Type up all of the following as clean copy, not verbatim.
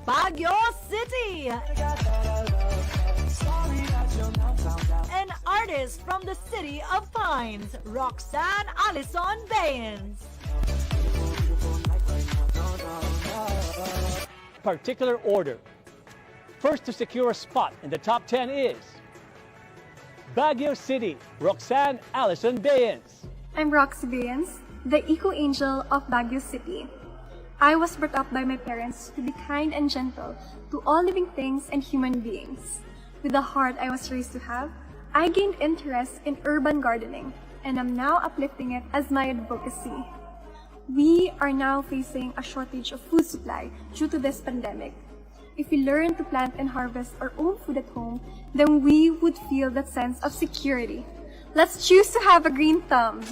Baguio City. An artist from the city of Pines, Roxanne Allison Baeyens. Particular order. First to secure a spot in the top 10 is Baguio City, Roxanne Allison Baeyens. I'm Roxanne Baeyens, the eco-angel of Baguio City. I was brought up by my parents to be kind and gentle to all living things and human beings. With the heart I was raised to have, I gained interest in urban gardening and am now uplifting it as my advocacy. We are now facing a shortage of food supply due to this pandemic. If we learn to plant and harvest our own food at home, then we would feel that sense of security. Let's choose to have a green thumb.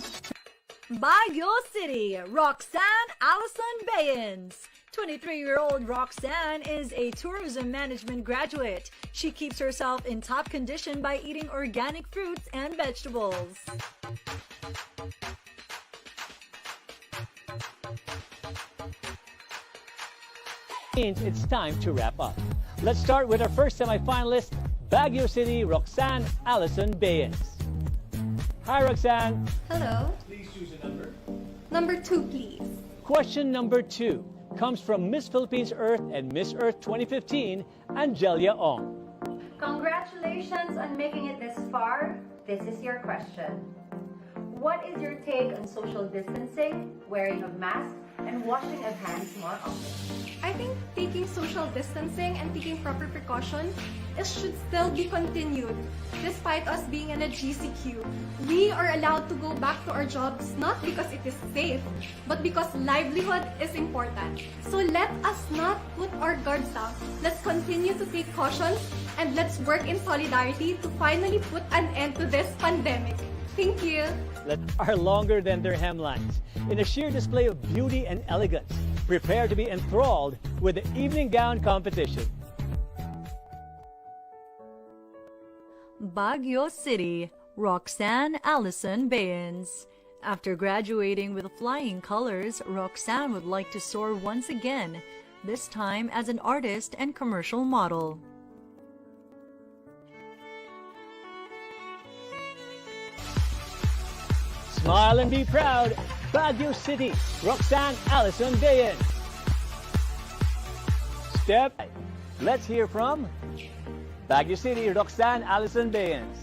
Baguio City, Roxanne Allison Baeyens. 23-year-old Roxanne is a tourism management graduate. She keeps herself in top condition by eating organic fruits and vegetables. Means it's time to wrap up. Let's start with our first semifinalist, Baguio City, Roxanne Allison Baeyens. Hi, Roxanne. Hello. Please choose a number. Number 2, please. Question number 2 comes from Miss Philippines Earth and Miss Earth 2015, Angelia Ong. Congratulations on making it this far. This is your question. What is your take on social distancing, wearing of masks, and washing of hands more often? I think taking social distancing and taking proper precautions should still be continued. Despite us being in a GCQ, we are allowed to go back to our jobs not because it is safe, but because livelihood is important. So let us not put our guards down. Let's continue to take cautions and let's work in solidarity to finally put an end to this pandemic. Thank you. Are longer than their hemlines. In a sheer display of beauty and elegance, prepare to be enthralled with the evening gown competition. Baguio City, Roxanne Allison Baeyens. After graduating with flying colors, Roxanne would like to soar once again, this time as an artist and commercial model. Smile and be proud, Baguio City, Roxanne Allison Baeyens. Step. Let's hear from Baguio City, Roxanne Allison Baeyens.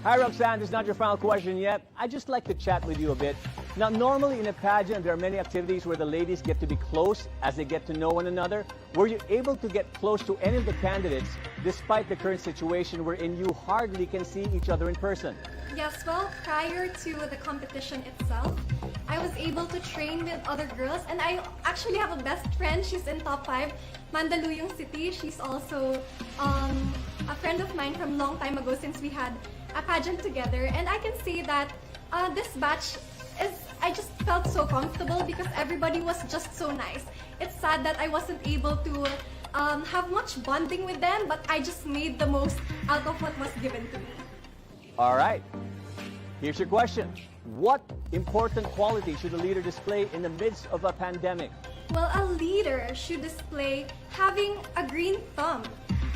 Hi Roxanne, this is not your final question yet. I'd just like to chat with you a bit. Now normally in a pageant there are many activities where the ladies get to be close as they get to know one another. Were you able to get close to any of the candidates despite the current situation wherein you hardly can see each other in person? Yes, well, prior to the competition itself, I was able to train with other girls, and I actually have a best friend. She's in top 5, Mandaluyong City. She's also a friend of mine from long time ago since we had a pageant together. And I can say that this batch I just felt so comfortable because everybody was just so nice. It's sad that I wasn't able to have much bonding with them, but I just made the most out of what was given to me. All right, here's your question. What important quality should a leader display in the midst of a pandemic? Well, a leader should display having a green thumb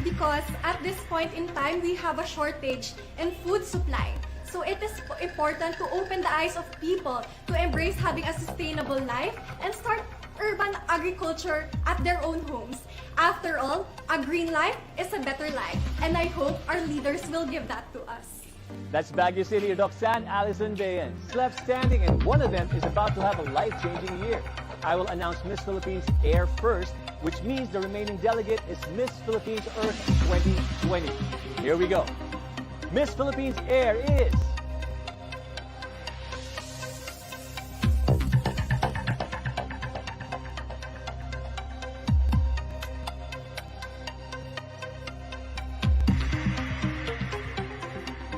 because at this point in time, we have a shortage in food supply. So it is important to open the eyes of people to embrace having a sustainable life and start urban agriculture at their own homes. After all, a green life is a better life, and I hope our leaders will give that to us. That's Baguio City, Roxanne Allison Baeyens. Left standing, and one of them is about to have a life-changing year. I will announce Miss Philippines Air first, which means the remaining delegate is Miss Philippines Earth 2020. Here we go. Miss Philippines Air is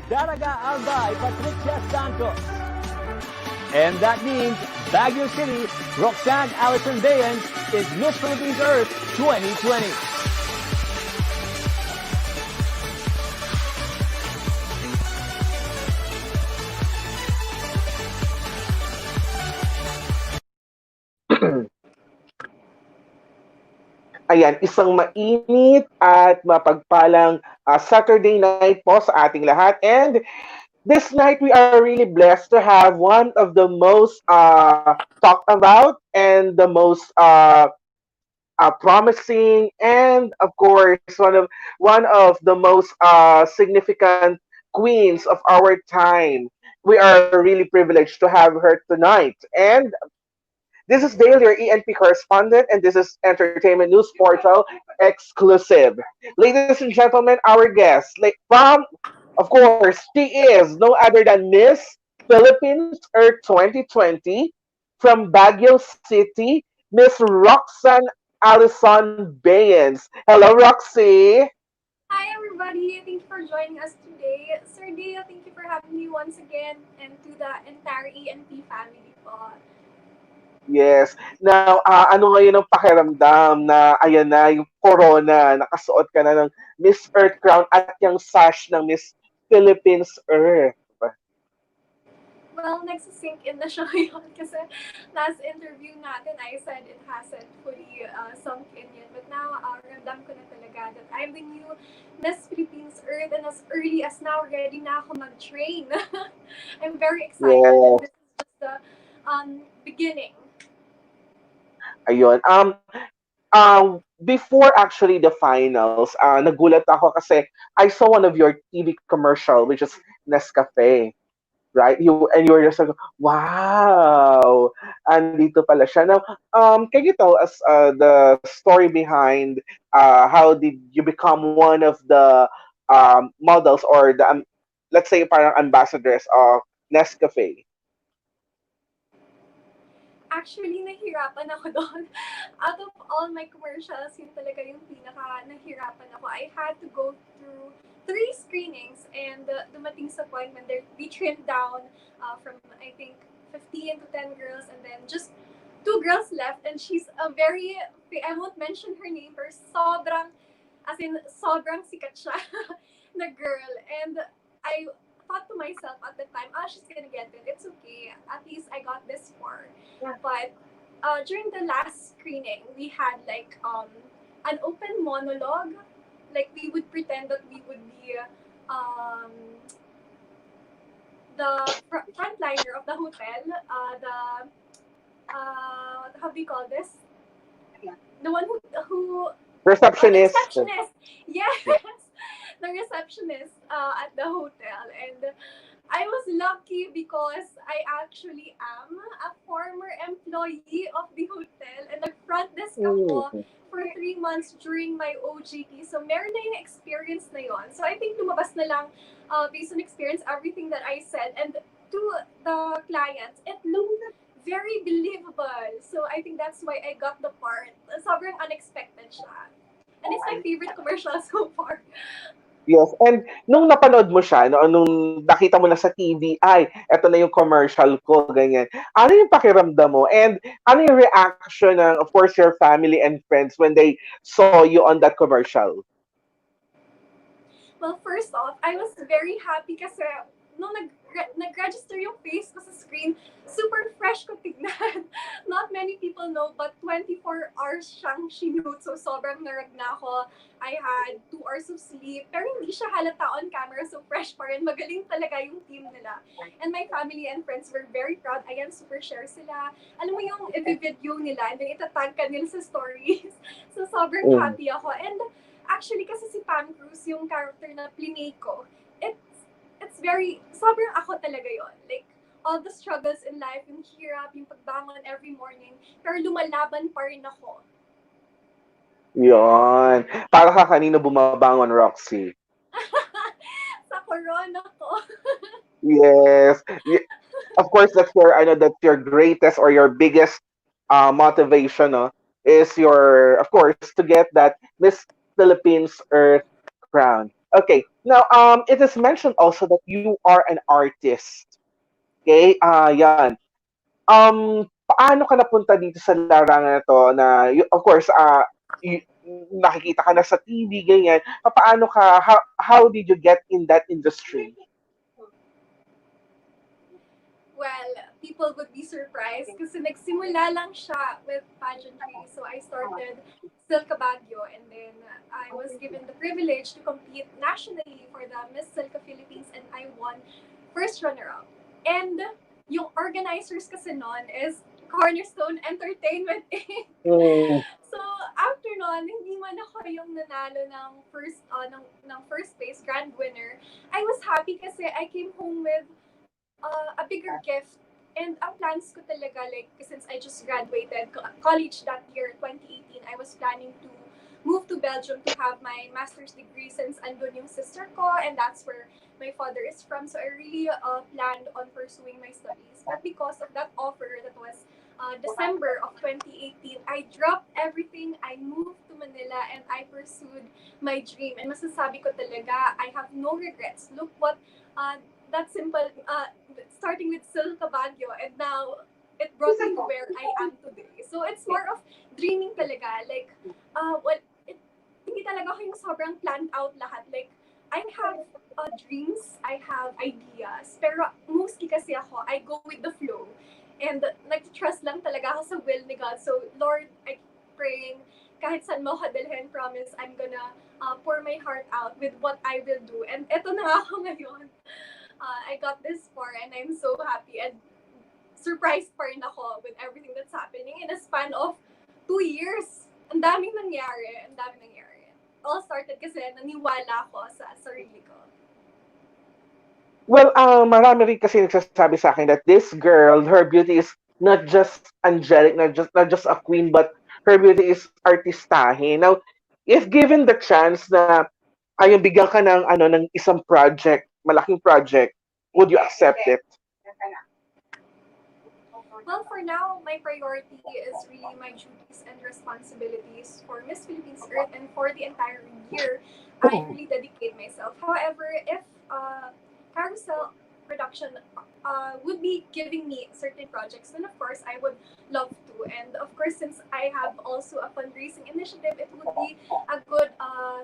Daraga Albay Patricia Santos. And that means Baguio City, Roxanne Allison Baeyens is Miss Philippines Earth 2020. Ayan, isang mainit at mapagpalang Saturday night po sa ating lahat. And this night, we are really blessed to have one of the most talked about and the most promising, and of course, one of the most significant queens of our time. We are really privileged to have her tonight. And this is Dale, your ENP correspondent, and this is Entertainment News Portal exclusive. Ladies and gentlemen, our guest, of course, she is no other than Miss Philippines Earth 2020 from Baguio City, Miss Roxanne Allison Baeyens. Hello, Roxy. Hi everybody, thank you for joining us today. Sir Dale, thank you for having me once again and to the entire ENP family po. Yes. Now, ano ngayon ang pakiramdam na ayan na yung corona, nakasuot ka na ng Miss Earth crown at yung sash ng Miss Philippines Earth? Well, nagsisink in na siya ngayon kasi last interview natin, I said it hasn't fully sunk in yet. But now, ramdam ko na talaga that I'm the new Miss Philippines Earth, and as early as now, ready na ako mag-train. I'm very excited, and Yes. this is just the beginning. Ayun. Before actually the finals, nagulat ako kasi I saw one of your TV commercial, which is Nescafe. Right? You were just like, wow, andito pala siya. Now, can you tell us the story behind how did you become one of the models or the let's say parang ambassadors of Nescafe? Actually, nahirapan ako doon. Out of all my commercials, yun talaga yung pinaka nahirapan ako. I had to go through 3 screenings, and dumating sa point when they trimmed down from, I think, 15 to 10 girls, and then just 2 girls left, and she's a very, I won't mention her name, but sobrang, as in, sobrang sikat siya na girl. And I thought to myself at the time, she's gonna get it. It's okay. At least I got this far. Yeah. But during the last screening, we had like an open monologue. Like we would pretend that we would be um, the frontliner of the hotel. How do you call this? The one who the Receptionist. receptionist. Yes, the receptionist at the hotel. And I was lucky because I actually am a former employee of the hotel and nag-front desk ako for 3 months during my OJT. So meron na yung experience na yon. So I think lumabas na lang based on experience everything that I said. And to the clients, it looked very believable. So I think that's why I got the part. Sobrang unexpected siya. And it's my favorite commercial so far. Yes, and nung napanood mo siya, no, nung nakita mo na sa TV, ay, eto na yung commercial ko, ganyan. Ano yung pakiramdam mo? And ano yung reaction ng, of course, your family and friends when they saw you on that commercial? Well, first off, I was very happy kasi nung nag-register yung face ko sa screen, super fresh ko tignan. Not many people know, but 24 hours siyang shoot. So, sobrang narag na ako. I had 2 hours of sleep. Pero hindi siya halata on camera, so fresh pa rin. Magaling talaga yung team nila. And my family and friends were very proud. Ayan, super share sila. Alam mo yung i-video nila, and then itatag ka nila sa stories. So, sobrang happy ako. And actually, kasi si Pam Cruz, yung character na plinay ko, it's very, sobrang ako talaga yon. Like, all the struggles in life, yung hirap, yung pagbangon every morning, pero lumalaban pa rin ako. Yon. Para ka kanino bumabangon, Roxy? Sa corona ko. Yes. Of course, that's your greatest or your biggest motivation, no? Is your, of course, to get that Miss Philippines Earth crown. Okay. Now, it is mentioned also that you are an artist. Okay? Yan. Paano ka napunta dito sa larangan na to na, of course, nakikita ka na sa TV, ganyan. Paano ka, how did you get in that industry? Well, people would be surprised kasi nagsimula lang siya with pageantry. So I started Silka Baguio, and then I was given the privilege to compete nationally for the Miss Silka Philippines, and I won first runner-up. And yung organizers kasi noon is Cornerstone Entertainment Inc. Mm. So, after nun, hindi man ako yung nanalo ng first place grand winner. I was happy kasi I came home with a bigger gift. And ang plans ko talaga, like, since I just graduated college that year, 2018, I was planning to move to Belgium to have my master's degree since andun yung sister ko, and that's where my father is from. So I really planned on pursuing my studies. But because of that offer that was December of 2018, I dropped everything, I moved to Manila, and I pursued my dream. And masasabi ko talaga, I have no regrets. Look what that simple, starting with Silka Baguio, and now it brought me to where I am today. So it's more of dreaming talaga. Like, hindi talaga ako yung sobrang planned out lahat. Like, I have dreams, I have ideas, pero mostly kasi ako, I go with the flow. And nag-trust lang talaga ako sa will ni God. So, Lord, I keep praying, kahit saan mo ako dalhin, promise, I'm gonna pour my heart out with what I will do. And eto na nga ako ngayon. I got this far, and I'm so happy and surprised pa rin ako with everything that's happening in a span of 2 years. Ang daming nangyari, ang daming nangyari. All started kasi naniwala ako sa sarili ko. Well, marami rin kasi nagsasabi sa akin that this girl, her beauty is not just angelic, not just a queen, but her beauty is artistahin. Now, if given the chance na ayun bigyan ka ng ng isang project, malaking project, would you accept it? Well, for now, my priority is really my duties and responsibilities for Miss Philippines Earth, and for the entire year, I really dedicate myself. However, if Carousel Production would be giving me certain projects, then of course I would love to. And of course, since I have also a fundraising initiative, it would be a good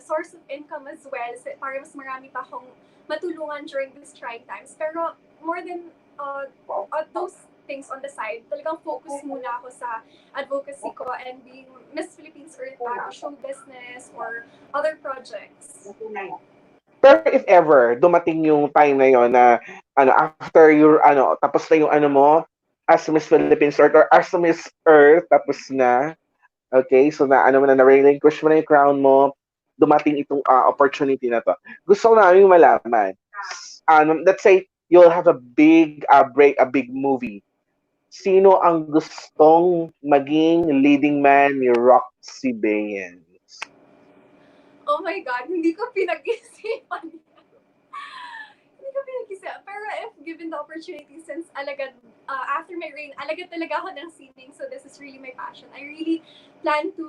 source of income as well, para mas marami pa akong matulungan during these trying times. Pero more than those things on the side, talagang focus muna ako sa advocacy ko and being Miss Philippines Earth, show business, or other projects. Pero if ever dumating yung time na yon na after your tapos na yung mo as Miss Philippines Earth or as Miss Earth, tapos na, okay, so na mo na relinquish mo na yung crown mo, dumating itong opportunity na to. Gusto ko namin malaman, let's say you'll have a big a big movie. Sino ang gustong maging leading man ni Roxy Baeyens? Oh my God, hindi ko pinag-isipan. Hindi ko pinag-isipan. Pero if given the opportunity, since after my reign, alagad talaga ako ng singing, so this is really my passion. I really plan to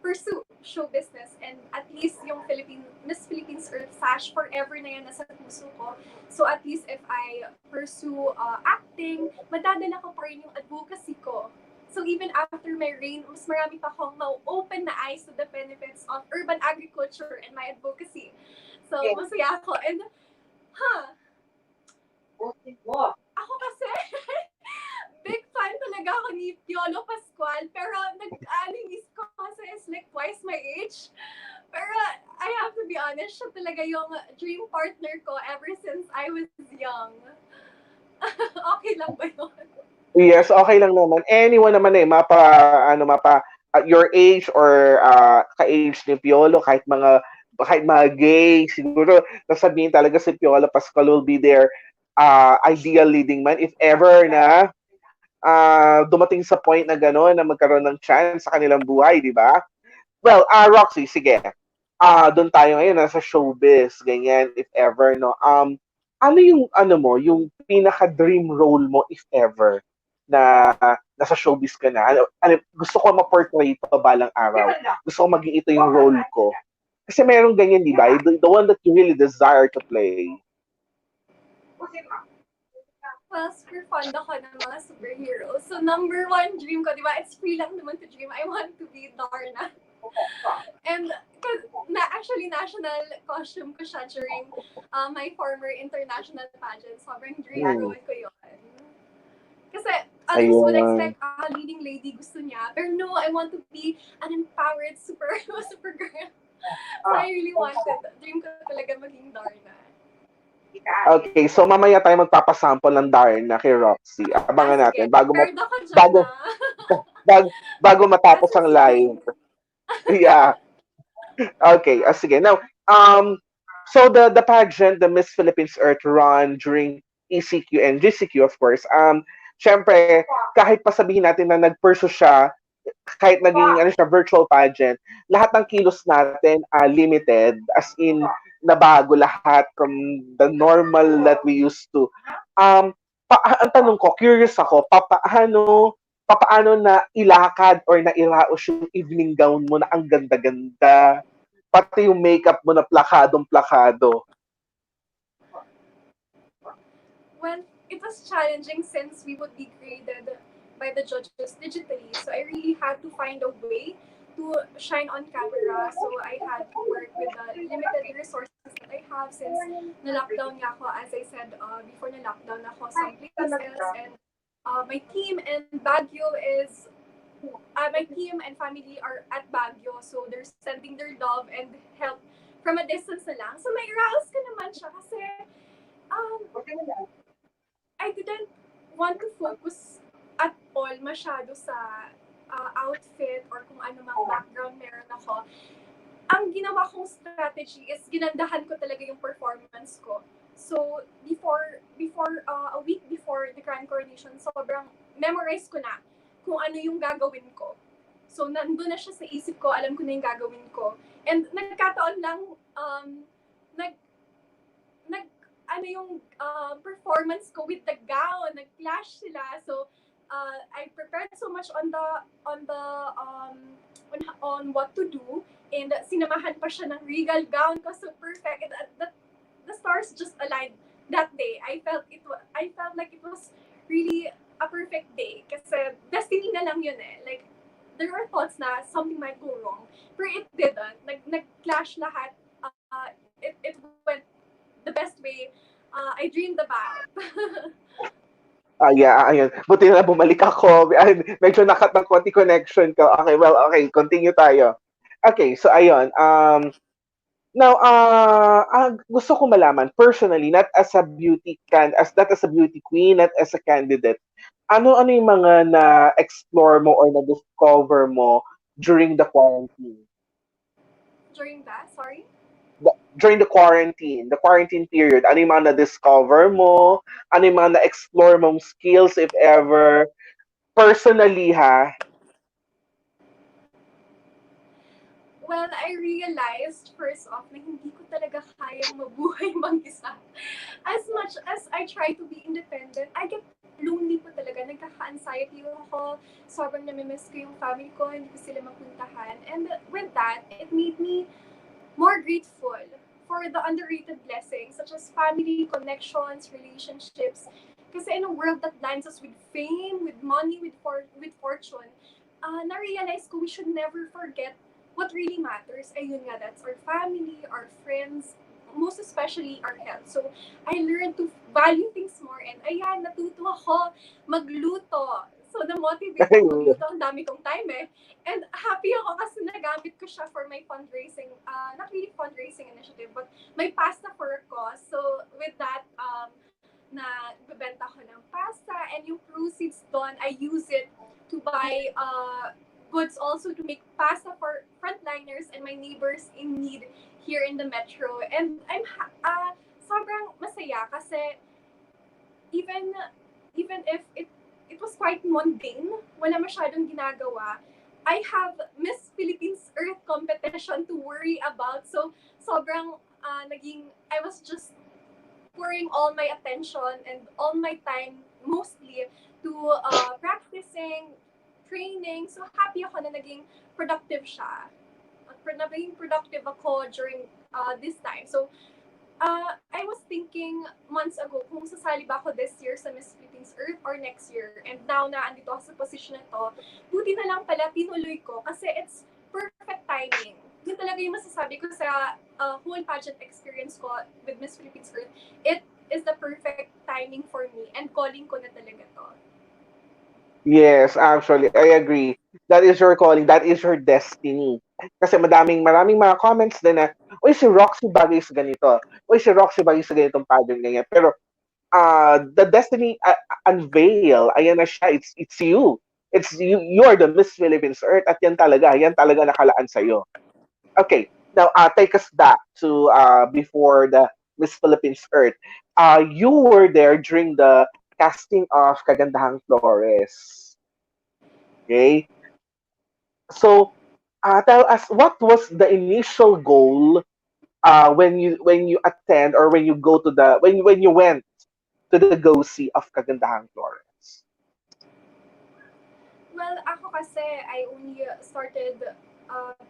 pursue show business, and at least yung Miss Philippines Earth sash forever na yan nasa puso ko. So at least if I pursue acting, madadala ko pa rin yung advocacy ko. So even after my reign, mas marami pa akong ma-open na eyes to the benefits of urban agriculture and my advocacy. So masaya ako. And, ako kasi, big fan talaga ako ni Piolo Pascual, pero nag-alinis ko kasi is like twice my age. Pero I have to be honest, siya talaga yung dream partner ko ever since I was young. Okay lang ba yun? Yes, okay lang naman. Anyone naman mapa at your age or ka-age ni Piolo, kahit mga gay, siguro nasabihin talaga si Piolo Pascual will be their ideal leading man if ever na dumating sa point na gano'n na magkaroon ng chance sa kanilang buhay, di ba? Well, Roxy, sige. Doon tayo ngayon, nasa showbiz, ganyan, if ever, no? Ano yung, yung pinaka-dream role mo, if ever, na nasa showbiz ka na? Gusto ko ma-portray ito balang araw. Gusto ko maging ito yung role ko. Kasi meron ganyan, di ba? The one that you really desire to play. Well, super fond ako ng mga superheroes. So, number one dream ko, di ba? It's free lang naman to dream. I want to be Darna. And, actually, national costume ko siya during my former international pageant. Sobrang dream role ko yun. Kasi others would Ayun. expect leading lady gusto niya. Pero no, I want to be an empowered super girl. So I really wanted, dream ko talaga maging Darna. Okay, so mamaya tayo magpapasample ng Darna kay Roxy. Abangan natin Sige. Prepared ako dyan, bago bago As matapos we ang live. speak. Yeah. Okay. Sige. Now, so the pageant, the Miss Philippines Earth run during ECQ and GCQ, of course. Syempre, kahit pa sabihin natin na nag-pursue siya, kahit naging ano siya, virtual pageant, lahat ng kilos natin limited, as in nabago lahat from the normal that we used to. Ang tanong ko, curious ako, papaano na ilakad or na iraos yung evening gown mo na ang ganda-ganda, pati yung makeup mo na plakadong-plakado. Well, it was challenging since we would be graded by the judges digitally. So I really had to find a way to shine on camera. So I had to work with the limited resources that I have since na-lockdown nga ako. As I said, before na-lockdown ako some places. And my team in Baguio is my team and family are at Baguio, so they're sending their love and help from a distance na lang. So may rouse ka naman siya kasi um, I didn't want to focus at all masyado sa outfit or kung ano mang background meron ako. Ang ginawa kong strategy is ginandahan ko talaga yung performance ko. So, a week before the Grand Coronation, sobrang memorize ko na kung ano yung gagawin ko. So, nandun na siya sa isip ko, alam ko na yung gagawin ko. And nagkataon lang, ano yung performance ko with the gown, nag-clash sila. So, I prepared so much on what to do, and sinamahan pa siya ng regal gown ko, so perfect. And the stars just aligned that day. I felt like it was really a perfect day kasi destiny na lang yun eh. Like, there were thoughts na something might go wrong, but it didn't. Nag-clash lahat. It went the best way I dreamed about. Yeah, ayun. Buti na bumalik ako. Ay, medyo nakat ng konti connection ko. Okay, well, okay, continue tayo. Okay, so ayun. Now, gusto ko malaman personally, not as a not as a beauty queen, not as a candidate. Ano yung mga na-explore mo or na-discover mo during the quarantine? During that, sorry? During the quarantine period, ano yung mga na-discover mo? Ano yung mga na-explore mong skills, if ever? Personally, ha? Well, I realized first off na hindi ko talaga kayang mabuhay mag-isa. As much as I try to be independent, I get lonely po talaga. Nagkaka-anxiety ako. Sobrang namimiss ko yung family ko. Hindi ko sila mapuntahan. And with that, it made me more grateful for the underrated blessings such as family, connections, relationships. Kasi in a world that blinds us with fame, with money, with fortune, na-realize ko we should never forget what really matters. Ayun nga, that's our family, our friends, most especially our health. So, I learned to value things more, and ayan, natuto ako magluto. So, na-motivate ako magluto. Ang dami kong time eh. And happy ako kasi nagamit ko siya for my fundraising, not really fundraising initiative, but my pasta for a cause. So, with that, na bebenta ko ng pasta, and yung proceeds doon, I use it to buy goods also to make pasta for frontliners and my neighbors in need here in the metro. And I'm sobrang masaya kasi even if it was quite mundane, wala masyadong ginagawa, I have Miss Philippines Earth competition to worry about. So sobrang I was just pouring all my attention and all my time mostly to practicing, training. So, happy ako na naging productive siya. Naging productive ako during this time. So, I was thinking months ago kung sasali ba ako this year sa Miss Philippines Earth or next year. And now na andito ako sa position na to, buti na lang pala tinuloy ko kasi it's perfect timing. Yun talaga yung masasabi ko sa whole pageant experience ko with Miss Philippines Earth. It is the perfect timing for me and calling ko na talaga to. Yes, actually, I agree. That is your calling. That is your destiny. Kasi maraming mga comments din na, uy, si Roxy bagay sa ganito. Uy, si Roxy bagay sa ganitong pageant ganyan. Pero the destiny unveil, ayan na siya. It's you. It's you. You are the Miss Philippines Earth at yan talaga nakalaan sa iyo. Okay. Now, take us back to before the Miss Philippines Earth. You were there during the casting of Kagandahang Flores. Okay. So, tell us what was the initial goal when you attend or when you go to the when you went to the go-see of Kagandahang Flores. Well, ako kasi, I only started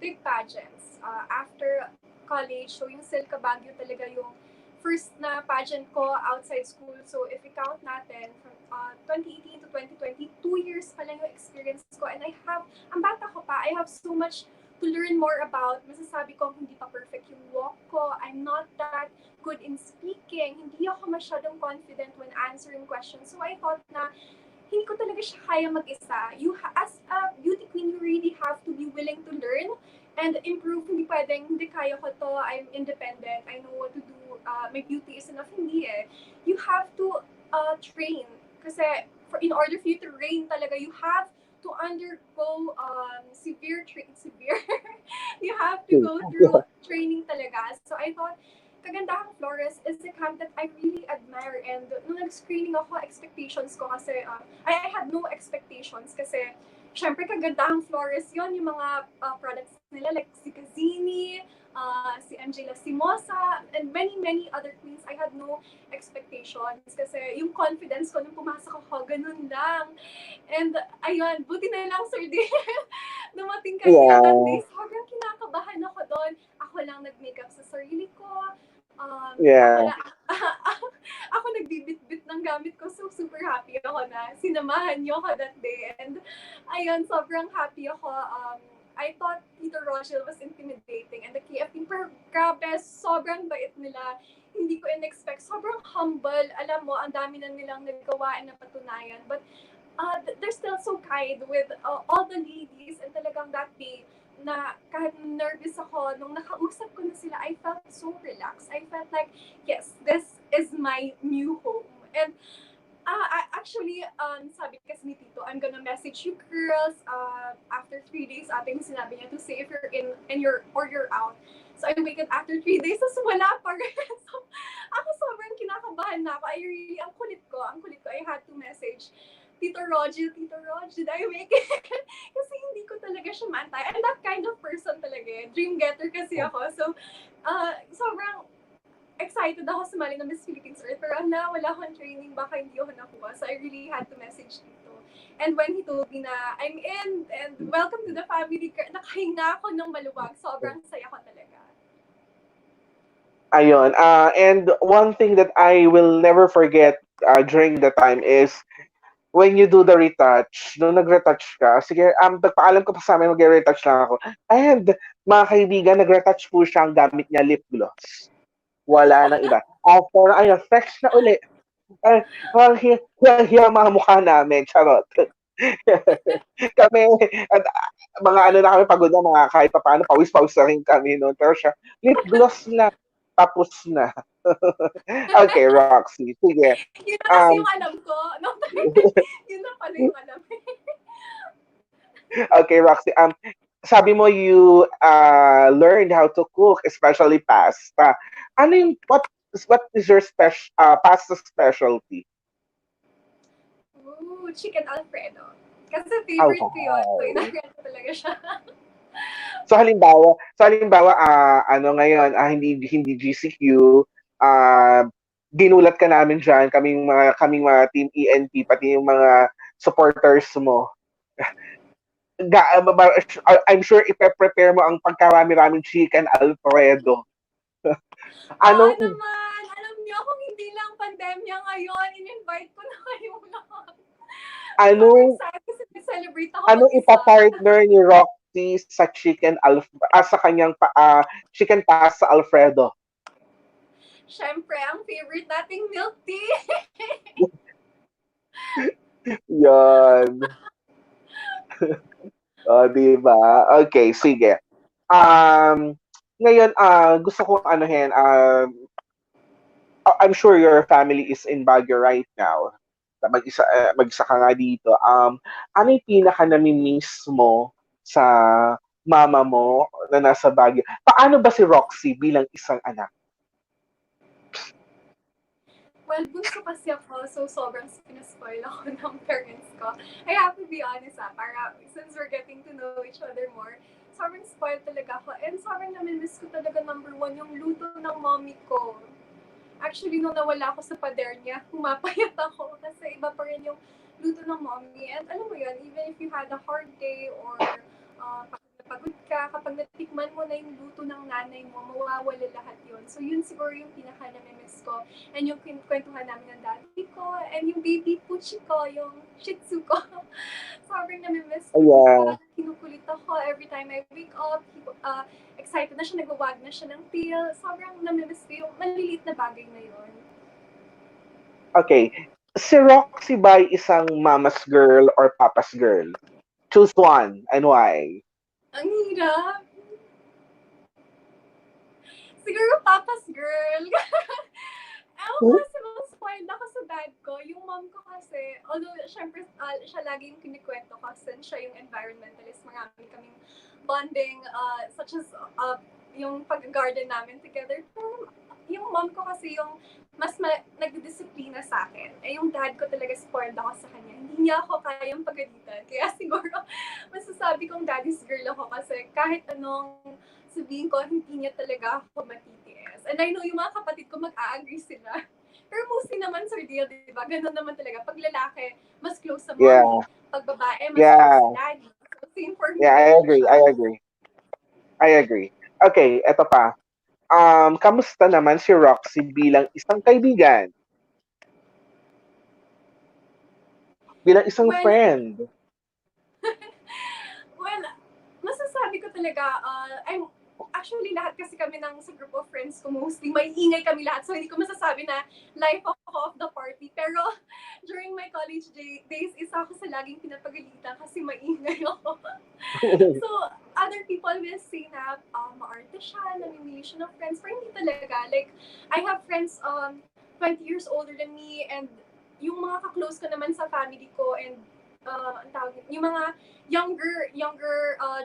big pageants after college. So, yung Silka Baguio talaga yung first na pageant ko outside school. So, if we count natin, from 2018 to 2020, 2 years pa lang yung experience ko. And ang bata ko pa, I have so much to learn more about. Masasabi ko, hindi pa perfect yung walk ko. I'm not that good in speaking. Hindi ako masyadong confident when answering questions. So, I thought na hindi ko talaga siya kaya mag-isa. As a beauty queen, you really have to be willing to learn and improve. Hindi pwedeng, hindi kaya ko to, I'm independent, I know what to do, my beauty is enough. Hindi eh. You have to train. Kasi in order for you to reign talaga, you have to undergo severe. You have to go through training talaga. So I thought, Kagandahang Flores is the camp that I really admire, and nung nag-screening ako, expectations ko kasi, I had no expectations kasi, syempre Kagandahang Flores yon yung mga products nila like si Kazini, si MJ Lastimosa, and many other queens. I had no expectations kasi yung confidence ko nung pumasok ako, ganun lang. And ayun, buti na lang, Sir D. Dumating kayo that day, Yeah, sobrang kinakabahan ako doon. Ako lang nag-makeup sa sarili ko. Ako yeah, na ako nagbibit-bit ng gamit ko, so super happy ako na sinamahan niyo ako that day. And ayun, sobrang happy ako. I thought Tito Rogel was intimidating, and the KF team, pero grabe, sobrang bait nila. Hindi ko in-expect. Sobrang humble. Alam mo, ang dami na nilang nagawa and napatunayan. But they're still so kind with all the ladies, and talagang that day, na kahit nervous ako, nung nakausap ko na sila, I felt so relaxed. I felt like, yes, this is my new home. And actually, sabi kasi ni Tito, I'm gonna message you girls after 3 days. Ate yung sinabi niya to say if you're in and you're out. So I waited after 3 days, tapos wala pa rin. So ako sobrang kinakabahan na ako. Ang kulit ko. I had to message Tito Rog, did I make it? Kasi hindi ko talaga siya mantay. I'm that kind of person talaga eh. Dream getter kasi ako. So, sobrang excited ako sumali ng Miss Philippines Earth. Pero wala akong training, baka hindi ako nakuha. So, I really had to message Tito. And when he told me na I'm in, and welcome to the family, nakahinga ako ng maluwag. Sobrang saya ko talaga. ayun. And one thing that I will never forget during the time is when you do the retouch, nung nag-retouch ka, sige, nagpaalam ko pa sa amin, mag-retouch lang ako. And, mga kaibigan, nag-retouch po siya, ang gamit niya lip gloss. Wala nang iba. After, ayun, fresh na uli. Ay, parang hiya mga mukha namin, charot. Kami, at, mga ano na kami, pagod na, mga kahit pa paano, pawis-pawis na rin kami noon. Pero siya, lip gloss na, tapos na. Okay, Roxy, sige. Yun na kasi Um, yung alam ko. No? Yun na pala yung alam. okay, Roxy. Sabi mo you learned how to cook, especially pasta. Ano yung what is your pasta specialty? Ooh, chicken Alfredo. Kasi Oh, favorite ko yun. So, wow. inagrant ko talaga siya. So halimbawa, ano ngayon, hindi GCQ, ah ginulat ka namin diyan, kaming mga team ENP pati yung mga supporters mo. I'm sure ipe-prepare mo ang pagkarami-raming chicken Alfredo. Oo Anong naman. Alam niyo, kung hindi lang pandemya ngayon, in-invite ko na kayong lahat. Super anong excited kasi celebrate ako anong mag-isa. ipa-partner ni Roxy sa sa kanyang chicken pasta Alfredo? Siyempre, ang favorite nating milk tea. Yon. O, di ba? Okay, sige. Um, Ngayon, gusto kong anuhin, I'm sure your family is in Baguio right now. Mag-isa ka nga dito. Ano yung pinaka nami-miss mo sa mama mo na nasa Baguio? Paano ba si Roxy bilang isang anak? Well, bunso kasi ako, so sobrang sinaspoil ako ng parents ko. I have to be honest para since we're getting to know each other more, sobrang spoiled talaga ako. And sobrang namimiss ko talaga number one, yung luto ng mommy ko. Actually, nung nawala ako sa pader niya, pumapayat ako kasi iba pa rin yung luto ng mommy. And alam mo yun, even if you had a hard day or pagod ka, kapag natikman mo na yung luto ng nanay mo, mawawala lahat yun. So yun siguro yung pinaka namimiss ko. And yung kwentuhan namin ng daddy ko, and yung baby puchi ko, yung shih tzu ko. Sobrang namimiss ko. Ayan. Kinukulit ako every time I wake up. Excited na siya, nagwawag na siya ng tail. Sobrang namimiss ko yung maliliit na bagay na yun. Okay. Si Roxy ba isang mama's girl or papa's girl? Choose one and why? Ang hirap. Siguro papa's girl. Ewan ko kasi mas spoiled ako sa dad ko. Yung mom ko kasi, although syempre siya lagi yung kinikwento ko since siya yung environmentalist, marami kaming bonding, such as yung pag-garden namin together. Pero yung mom ko kasi yung mas nagdidisiplina sa akin. Eh yung dad ko talaga spoiled ako sa kanya. Hindi niya ako kayang pagalitan. Kaya siguro masasabi kong daddy's girl ako kasi kahit anong sabihin ko, hindi niya talaga ako matitiis. And I know yung mga kapatid ko mag-a-agree sila. Pero mostly naman, Sir Deal, di ba? Ganun naman talaga. Pag lalaki, mas close sa mommy. Yeah. Pag babae, mas close sa daddy. So, same for me. Yeah, I agree. Okay, eto pa. Kamusta naman si Roxy bilang isang kaibigan? Bilang isang friend? Well, masasabi ko talaga, actually, lahat kasi kami sa group of friends ko mostly, may ingay kami lahat. So, hindi ko masasabi na life ako of the party. Pero, during my college days, isa ako sa laging pinapagalitan kasi maingay ako. So, other people will say na maarte siya, namimili siya ng friends. Pero hindi talaga. Like, I have friends 20 years older than me and yung mga ka-close ko naman sa family ko and yung mga younger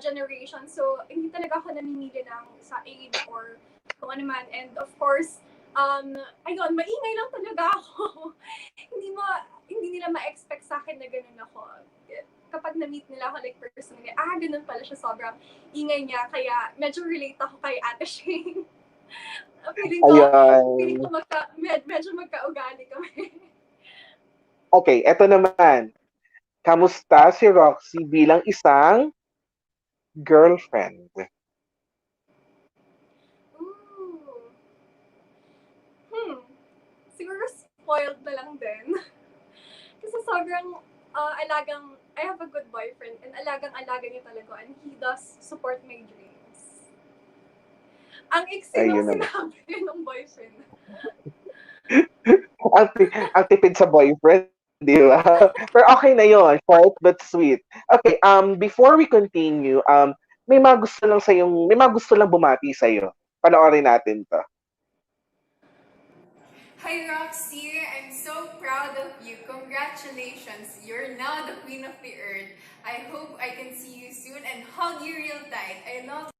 generation. So, hindi talaga ako namimili ng sa age or kung ano man. And of course, ayun, maingay lang talaga ako. Hindi nila ma-expect sa akin na ganun ako. Kapag na-meet nila ako like personally, ganun pala siya, sobrang ingay niya. Kaya medyo relate ako kay Ate Shane. Feeling ko medyo magka-ugali kami. Okay, eto naman. Kamusta si Roxy bilang isang girlfriend? Siguro spoiled na lang din. Kasi sobrang I have a good boyfriend and alagang-alaga niya talaga and he does support my dreams. Ang iksi ng sinabi ng boyfriend. ang tipid sa boyfriend, di ba? Pero okay na yun. Short but sweet. Okay, before we continue, may mga gusto lang bumati sa'yo. Panoorin natin to. Hi Roxy, I'm so proud of you. Congratulations. You're now the queen of the earth. I hope I can see you soon and hug you real tight. I love.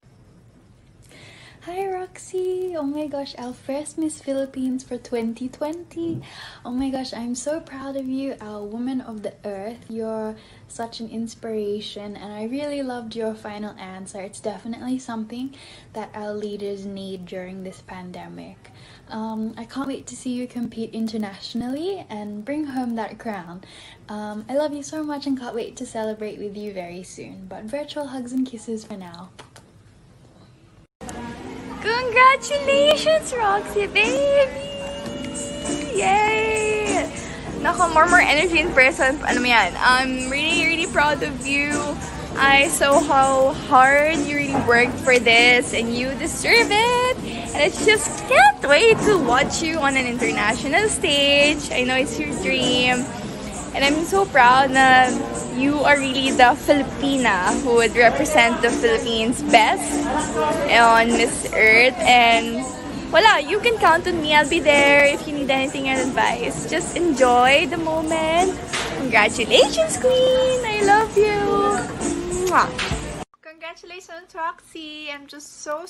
Hi Roxy! Oh my gosh, our first Miss Philippines for 2020. Oh my gosh, I'm so proud of you, our woman of the earth. You're such an inspiration and I really loved your final answer. It's definitely something that our leaders need during this pandemic. I can't wait to see you compete internationally and bring home that crown. I love you so much and can't wait to celebrate with you very soon. But virtual hugs and kisses for now. Congratulations, Roxy, baby! Yay! Nako, more energy in person. Ano mo yan? I'm really proud of you. I saw how hard you really worked for this and you deserve it. And I just can't wait to watch you on an international stage. I know it's your dream. And I'm so proud na You are really the Filipina who would represent the Philippines best on Miss Earth. And voila, you can count on me. I'll be there if you need anything and advice. Just enjoy the moment. Congratulations, Queen! I love you! Mwah. Congratulations, Roxy! I'm just so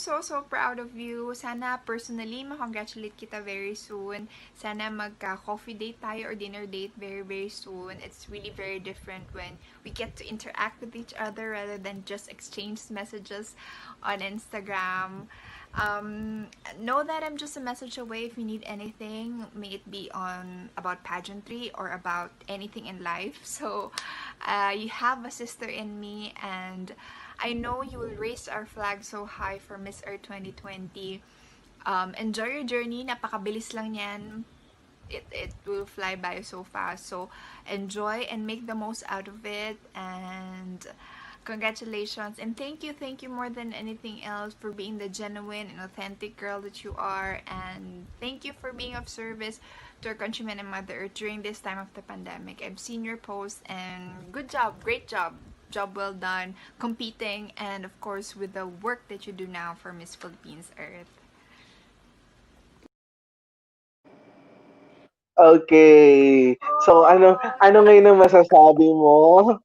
proud of you. Sana personally, makongratulate kita very soon. Sana magka-coffee date tayo or dinner date very soon. It's really very different when we get to interact with each other rather than just exchange messages on Instagram. Know that I'm just a message away if you need anything, may it be on about pageantry or about anything in life. So you have a sister in me, and I know you will raise our flag so high for Miss Earth 2020. Enjoy your journey. Napakabilis lang yan. It will fly by so fast. So enjoy and make the most out of it. And congratulations. And thank you more than anything else for being the genuine and authentic girl that you are. And thank you for being of service to our countrymen and Mother Earth during this time of the pandemic. I've seen your posts, and good job, great job. Job well done, competing, and of course with the work that you do now for Miss Philippines Earth. Okay. So ano ngayon ang masasabi mo?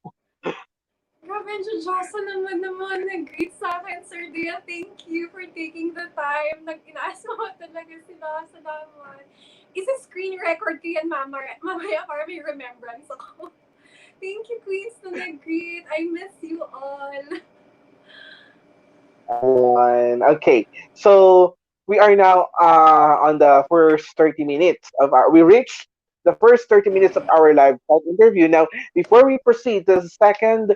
Grabe, Jojosa naman nag-greet sa akin, Sir Dia. Thank you for taking the time. Nag-inaas mo talaga sila. Salamat. Isa-screen record ko yan mamaya para may remembrance ako. Thank you, Queens, na nag-greet. I miss you all. Okay. So we are now on the first 30 minutes of we reached the first 30 minutes of our live chat interview. Now, before we proceed to the second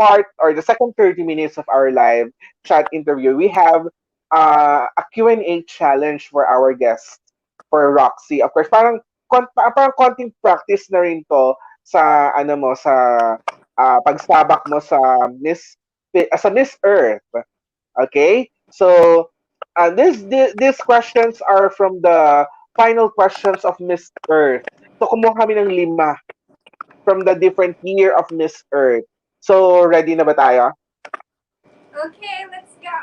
part or the second 30 minutes of our live chat interview, we have a Q&A challenge for our guests, for Roxy. Of course, parang konting practice na rin to sa ano mo sa pagsabak mo sa Miss Earth. Okay? So, these questions are from the final questions of Miss Earth. So, kumuha kami ng 5 from the different year of Miss Earth. So, ready na ba tayo? Okay, let's go.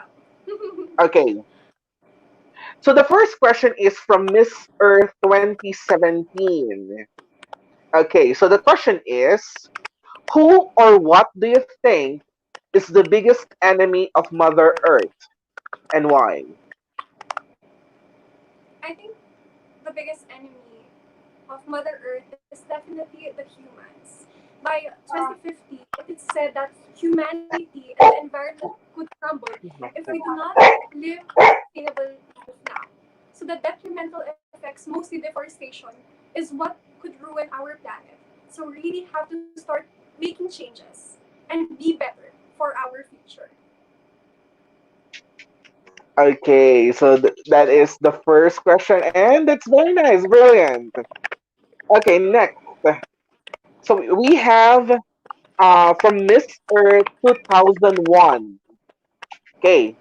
Okay. So, the first question is from Miss Earth 2017. Okay, so the question is, who or what do you think is the biggest enemy of Mother Earth, and why? I think the biggest enemy of Mother Earth is definitely the humans. By 2050, it is said that humanity and the environment could crumble if we do not live sustainable life now. So the detrimental effects, mostly deforestation, is what could ruin our planet. So we really have to start making changes and be better for our future. Okay, so that is the first question, and that's very nice, brilliant. Okay, next. So we have from Miss Earth 2001. Okay,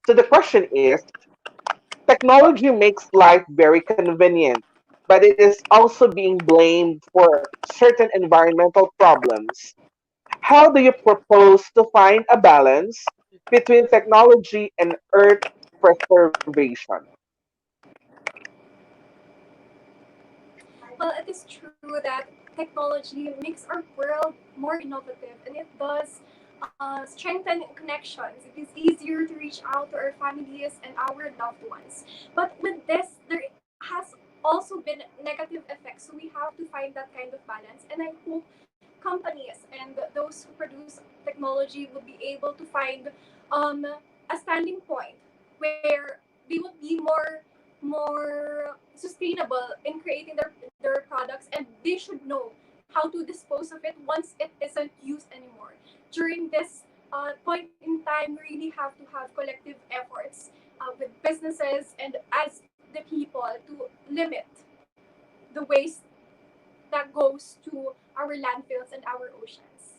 so the question is, technology makes life very convenient, but it is also being blamed for certain environmental problems. How do you propose to find a balance between technology and earth preservation? Well, it is true that technology makes our world more innovative, and it does strengthen connections. It is easier to reach out to our families and our loved ones. But with this, there has also been negative effects. So we have to find that kind of balance. And I hope companies and those who produce technology would be able to find a standing point where they would be more sustainable in creating their products, and they should know how to dispose of it once it isn't used anymore. During this point in time, we really have to have collective efforts with businesses and as the people to limit the waste that goes to our landfills and our oceans.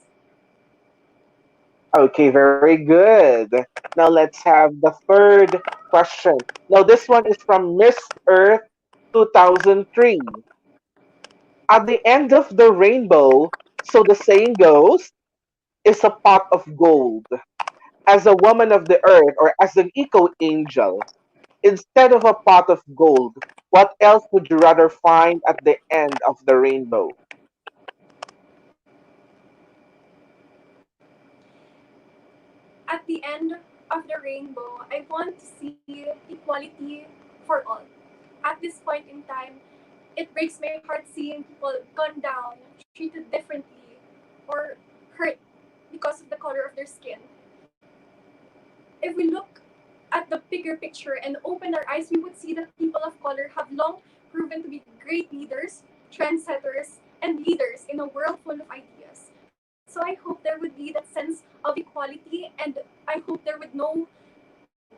Okay, very good. Now let's have the third question. Now this one is from Miss Earth 2003. At the end of the rainbow, So the saying goes, is a pot of gold. As a woman of the earth or as an eco angel, instead of a pot of gold, what else would you rather find at the end of the rainbow? At the end of the rainbow, I want to see equality for all. At this point in time, it breaks my heart seeing people gunned down, treated differently, or hurt because of the color of their skin. If we look at the bigger picture and open our eyes, we would see that people of color have long proven to be great leaders, trendsetters, and leaders in a world full of ideas. So I hope there would be that sense of equality, and I hope there would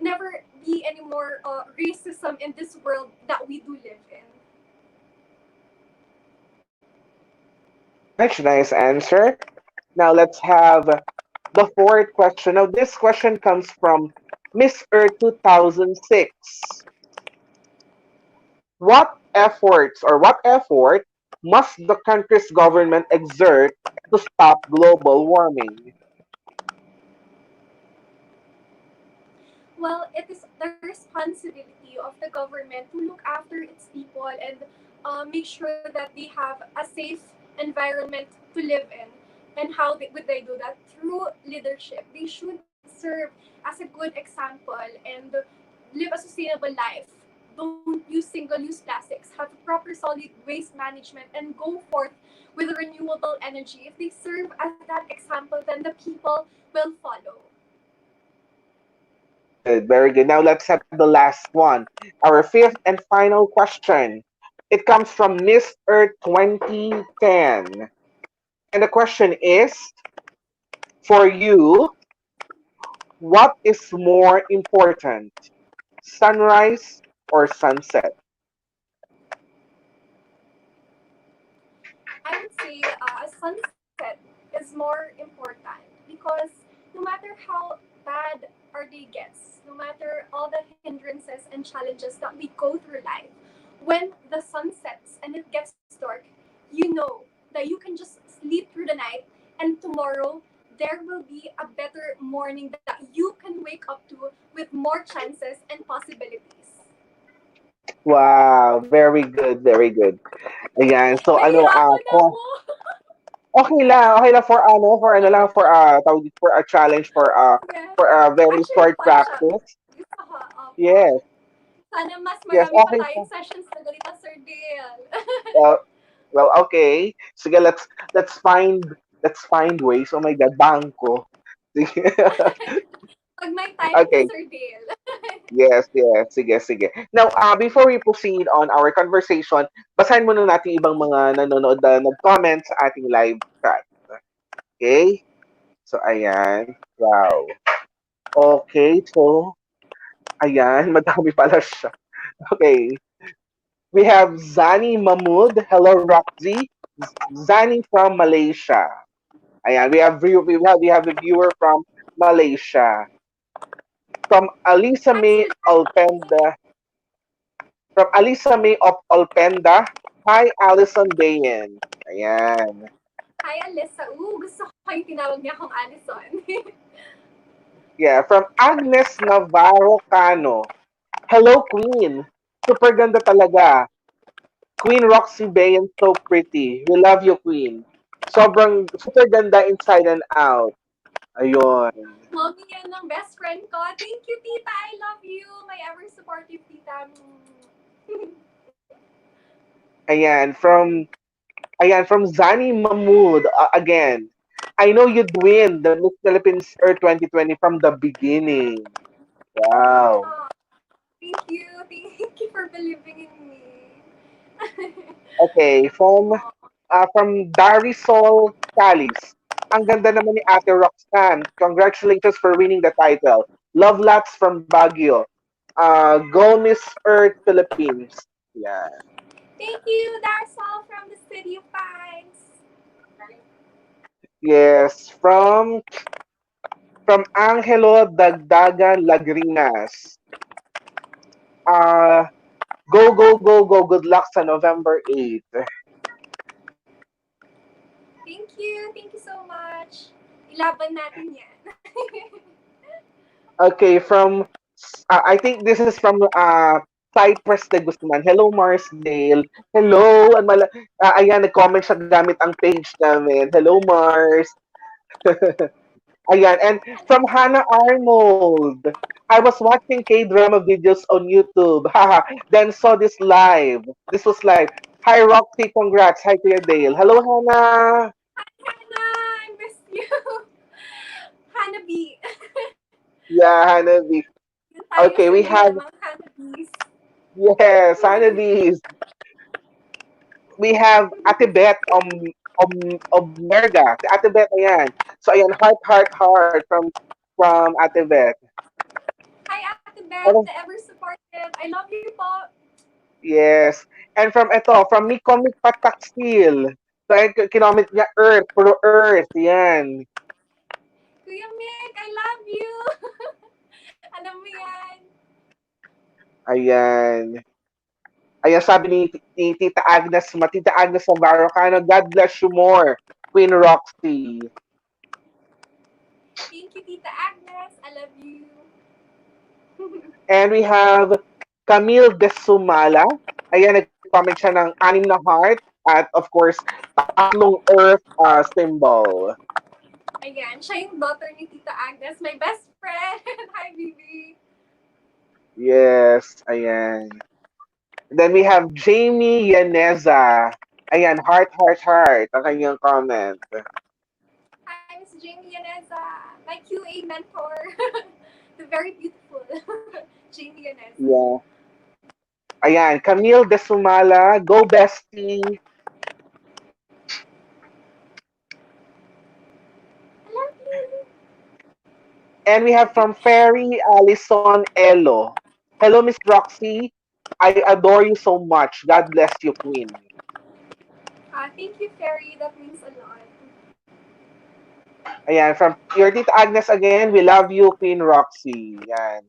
never be any more racism in this world that we do live in. Much nice answer. Now let's have the fourth question. Now this question comes from Miss Earth 2006. What effort must the country's government exert to stop global warming? Well, it is the responsibility of the government to look after its people and make sure that they have a safe environment to live in. And how would they do that? Through leadership. They should serve as a good example and live a sustainable life. Don't use single-use plastics. Have proper solid waste management and go forth with renewable energy. If they serve as that example, then the people will follow. Very good, very good. Now let's have the last one. Our fifth and final question. It comes from Miss Earth 2010. And the question is, for you, what is more important, sunrise or sunset? I would say a sunset is more important because no matter how bad our day gets, no matter all the hindrances and challenges that we go through life, when the sun sets and it gets dark, you know that you can just sleep through the night and tomorrow there will be a better morning that you can wake up to with more chances and possibilities. Wow, very good, very good. Ayan, so ano, Nahihirapan kung ako! okay lang for ano lang, tawag dito, for a challenge, Yes. for a very Actually, short fun siya. practice. Isa ha, opo. Yes, Sana mas yes, marami pa okay. tayong sessions na ganito, Sir Dale. Well, well, okay. Sige, let's find ways. Oh my God, bangko. Sige. Pag may time po, Okay. Sir Dale. Yes, yes. Sige, sige. Now, before we proceed on our conversation, basahin muna natin ibang mga nanonood na nag-comment sa ating live chat. Okay? So, ayan. Wow. Okay, so, ayan. Madami pala siya. Okay. We have Zani Mahmood. Hello, Roxy. Zani from Malaysia. Ayan, we have a viewer from Malaysia. From Alisa Hi, May Sir Alpenda. From Alisa May of Alpenda. Hi, Allison Baeyens. Ayan. Hi, Alyssa. Gusto ko yung tinawag niya akong Alison. Yeah, from Agnes Navarro Cano. Hello, Queen. Super ganda talaga. Queen Roxy Baeyens, so pretty. We love you, Queen. Sobrang super ganda inside and out. Ayun. Mommy yan ng best friend ko. Thank you, tita. I love you. My ever supportive tita. Ayan, from Zani Mahmood again. I know you'd win the Miss Philippines Earth 2020 from the beginning. Wow. Oh, thank you. Thank you for believing in me. Okay, from Darisol Calis. Ang ganda naman ni Ate Roxanne. Congratulations for winning the title. Love lots from Baguio. Go Miss Earth Philippines. Yeah. Thank you. That's all from the City of Pines. Yes, from Angelo Dagdagan Lagrinas. Uh, go, go, go, go. Good luck sa November 8th. Thank you. Thank you so much. Ilaban natin yan. Okay, from I think this is from Cypress de Guzman. Hello, Marsdale. Hello. Ayan, nag-comment siya gamit ang page namin. Hello, Mars. Ayan, and from Hannah Arnold. I was watching K-drama videos on YouTube. Haha. Then saw this live. This was live. Hi, Roxy. Congrats. Hi, Kuya Dale. Hello, Hannah. Hannah, I miss you. Hannah B. Yeah, Hannah B. Yung tayo Okay, we singing have, ng mga Hannah B's. yes, Hannah B. We have Ate Beth Merga. Si Ate Beth, ayan. So, ayan, heart, heart, heart from Ate Beth. Hi, Ate Beth, Ano? the ever supportive. I love you po. Yes. And from Me Comic Patak Steel. So, ayan, kinomment niya Earth, puro Earth. Yan. Kuya Mick, I love you. Alam mo yan. Ayan. Ayan, sabi ni Tita Agnes, Tita Agnes Navarro, God bless you more, Queen Roxy. Thank you, Tita Agnes. I love you. And we have Camille Desumala. Ayan, nag-comment siya ng 6 na heart. At of course, 3 earth symbol. Ayan, siya yung daughter ni Tita Agnes, my best friend. Hi, Bibi. Yes, ayan. Then we have Jamie Yaneza. Ayan, heart, heart, heart. Ang kanyang comment. Hi, Miss Jamie Yaneza, my QA mentor. The very beautiful Jamie Yaneza. Yeah. Ayan, Camille Desumala. Go, bestie. I love you. And we have from Ferry Allison Elo. Hello, Miss Roxy. I adore you so much. God bless you, Queen. Thank you, Ferry. That means a lot. Ayan, from your Tita Agnes again, we love you, Queen Roxy. Yan.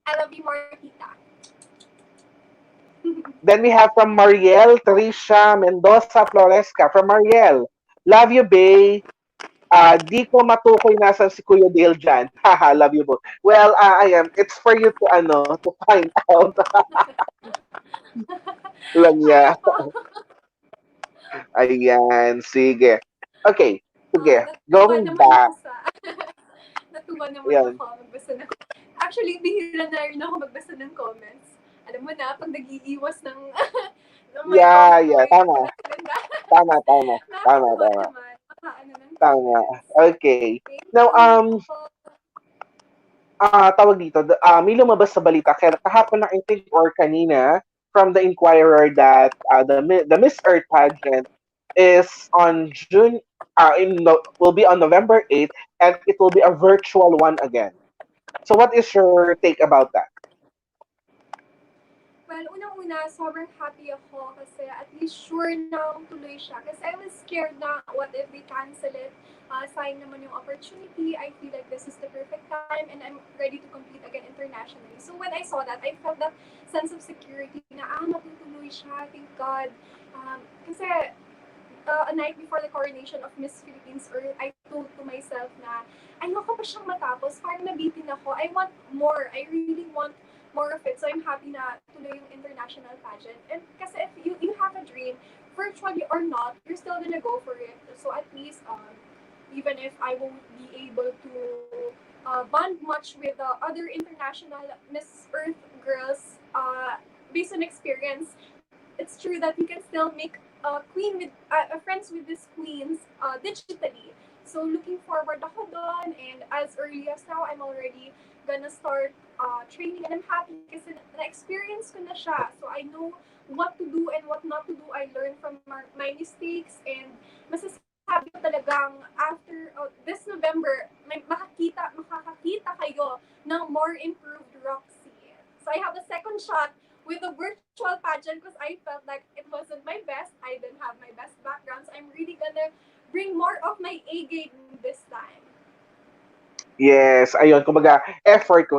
I love you more, Tita. Then we have from Mariel Trisha Mendoza Floresca. From Mariel, love you, Bay. Di ko matukoy nasan si Kuya Dale dyan. Haha, love you both. Well, it's for you to find out. Lang niya. Ayan, sige. Okay, sige. Natuwa Going naman back. ako natuwa naman Ayan. ako magbasa ng... Actually, bihira na rin ako magbasa ng comments. Alam mo na, pag nag-iiwas ng... ng mga Yeah, comment, tama. Tama. Nakakatuwa naman. Makaano ng Tama. comments. Okay. Now, tawag dito, may lumabas sa balita kahapon na I think or kanina from the Inquirer that the Miss Earth pageant is on June will be on November 8th and it will be a virtual one again. So what is your take about that? Well, unang-una, sobrang happy ako kasi at least sure na tuloy siya. Kasi I was scared na what if they cancel it? Sayang naman yung opportunity. I feel like this is the perfect time and I'm ready to compete again internationally. So when I saw that, I felt that sense of security na matutuloy siya. Thank God. Kasi a night before the coronation of Miss Philippines Earth, I told to myself na ayoko pa siyang matapos. Parang nabitin ako. I want more. I really want more of it. So I'm happy na tuloy yung international pageant. And kasi if you have a dream, virtually or not, you're still gonna go for it. So at least, even if I won't be able to bond much with the other international Miss Earth girls, based on experience, it's true that you can still make friends with these queens digitally. So looking forward ako doon, and as early as now, I'm already gonna start training, and I'm happy kasi na-experience ko na siya. So I know what to do and what not to do. I learned from my mistakes, and masasabi ko talagang after this November, makakakita kayo ng more improved Roxy. So I have a second shot with the virtual pageant because I felt like it wasn't my best. I didn't have my best backgrounds. I'm really gonna bring more of my A game this time. Yes, ayun, kumbaga, effort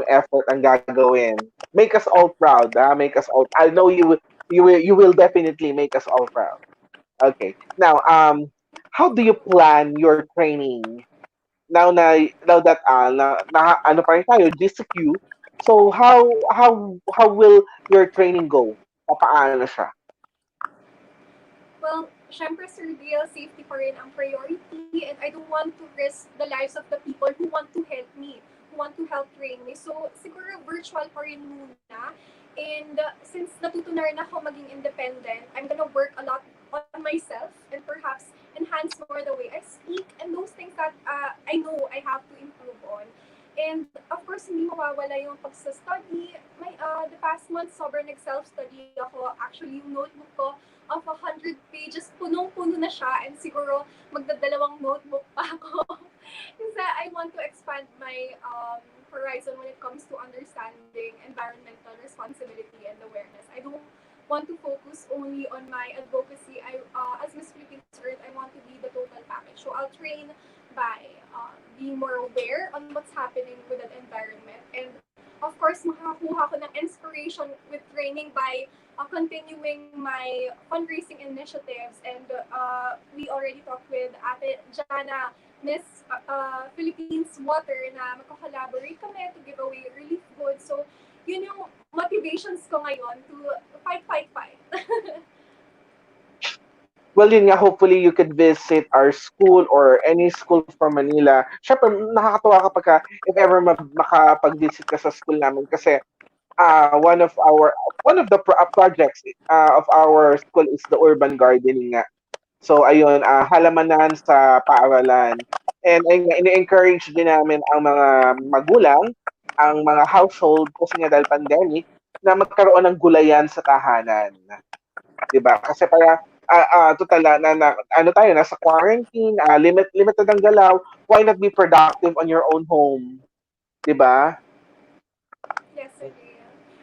ang gagawin. Make us all proud, Make us all. I know you will definitely make us all proud. Okay. Now, how do you plan your training? Now that ano pa rin tayo, GCQ. So how will your training go? Papaano siya? Well, syempre, Sir Dale, safety pa rin ang priority, and I don't want to risk the lives of the people who want to help me, who want to help train me. So, siguro virtual pa rin muna. And since natuto na rin ako maging independent, I'm gonna work a lot on myself and perhaps enhance more the way I speak and those things that I know I have to improve on. And of course, hindi mawawala yung pagsa-study. The past month, sobrang nag-self-study ako. Actually, yung notebook ko of 100 pages, punong-puno na siya, and siguro magdadalawang notebook pa ako. Kasi I want to expand my horizon when it comes to understanding environmental responsibility and awareness. I don't want to focus only on my advocacy. As Miss Philippines Earth, I want to be the total package. So I'll train by being more aware on what's happening with an environment. And of course, makakuha ko ng inspiration with training by continuing my fundraising initiatives. And we already talked with Ate Jana, Miss Philippines Water, na magko-collaborate kami to give away relief goods. So, yun yung motivations ko ngayon to fight. Well, yun nga, hopefully you could visit our school or any school from Manila. Syempre, nakakatuwa kapag if ever makapag-visit ka sa school namin kasi one of the projects of our school is the urban gardening nga. So ayun, halamanan sa paaralan. And ayun nga, ini-encourage din namin ang mga magulang, ang mga household kasi nga dahil pandemic na magkaroon ng gulayan sa tahanan. 'Di ba? Kasi para total ano tayo nasa quarantine, limited ang galaw, why not be productive on your own home? 'Di ba? Yes, sir.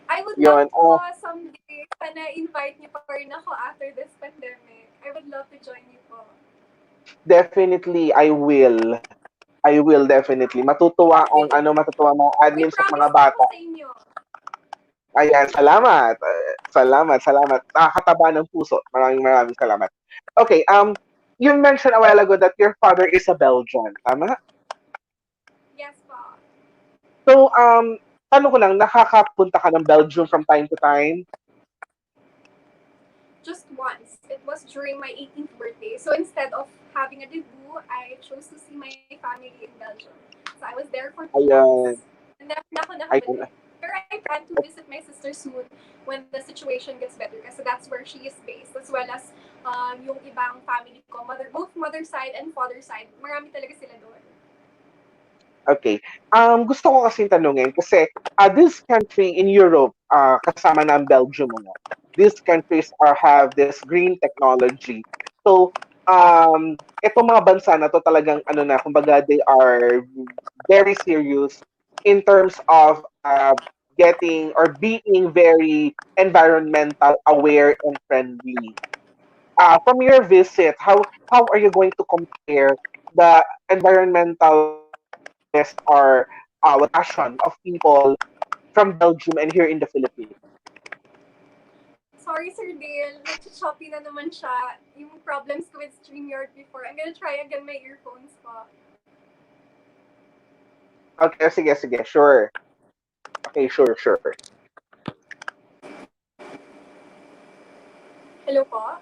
I would Yun. love to someday sana invite niyo pa rin ako after this pandemic. I would love to join you po. Definitely, I will. I will definitely. Matutuwa mga May admins at mga promise na ako bata. sa inyo. Ayan, salamat. Salamat. Nakakataba ng puso. Maraming salamat. Okay, you mentioned a while ago that your father is a Belgian, tama? Yes po. So, tanong ko lang, nakakapunta ka ng Belgium from time to time? Just once. It was during my 18th birthday. So instead of having a debut, I chose to see my family in Belgium. So I was there for 2 Ayan. months. And never na ako Ayan. nakabalik. Pero I plan to visit my sister soon when the situation gets better. Kasi that's where she is based. As well as yung ibang family ko. Both mother side and father side. Marami talaga sila doon. Okay. Gusto ko kasi tanungin kasi this country in Europe, kasama na ang Belgium mo. These countries have this green technology. So, itong mga bansa na to talagang kumbaga they are very serious in terms of getting or being very environmental aware and friendly. From your visit, how are you going to compare the environmental awareness or passion of people from Belgium and here in the Philippines? Sorry, Sir Dale. Nag-choppy na naman siya. Yung problems ko with StreamYard before. I'm gonna try again my earphones po. Okay, sige, sure. Okay, sure. Hello po?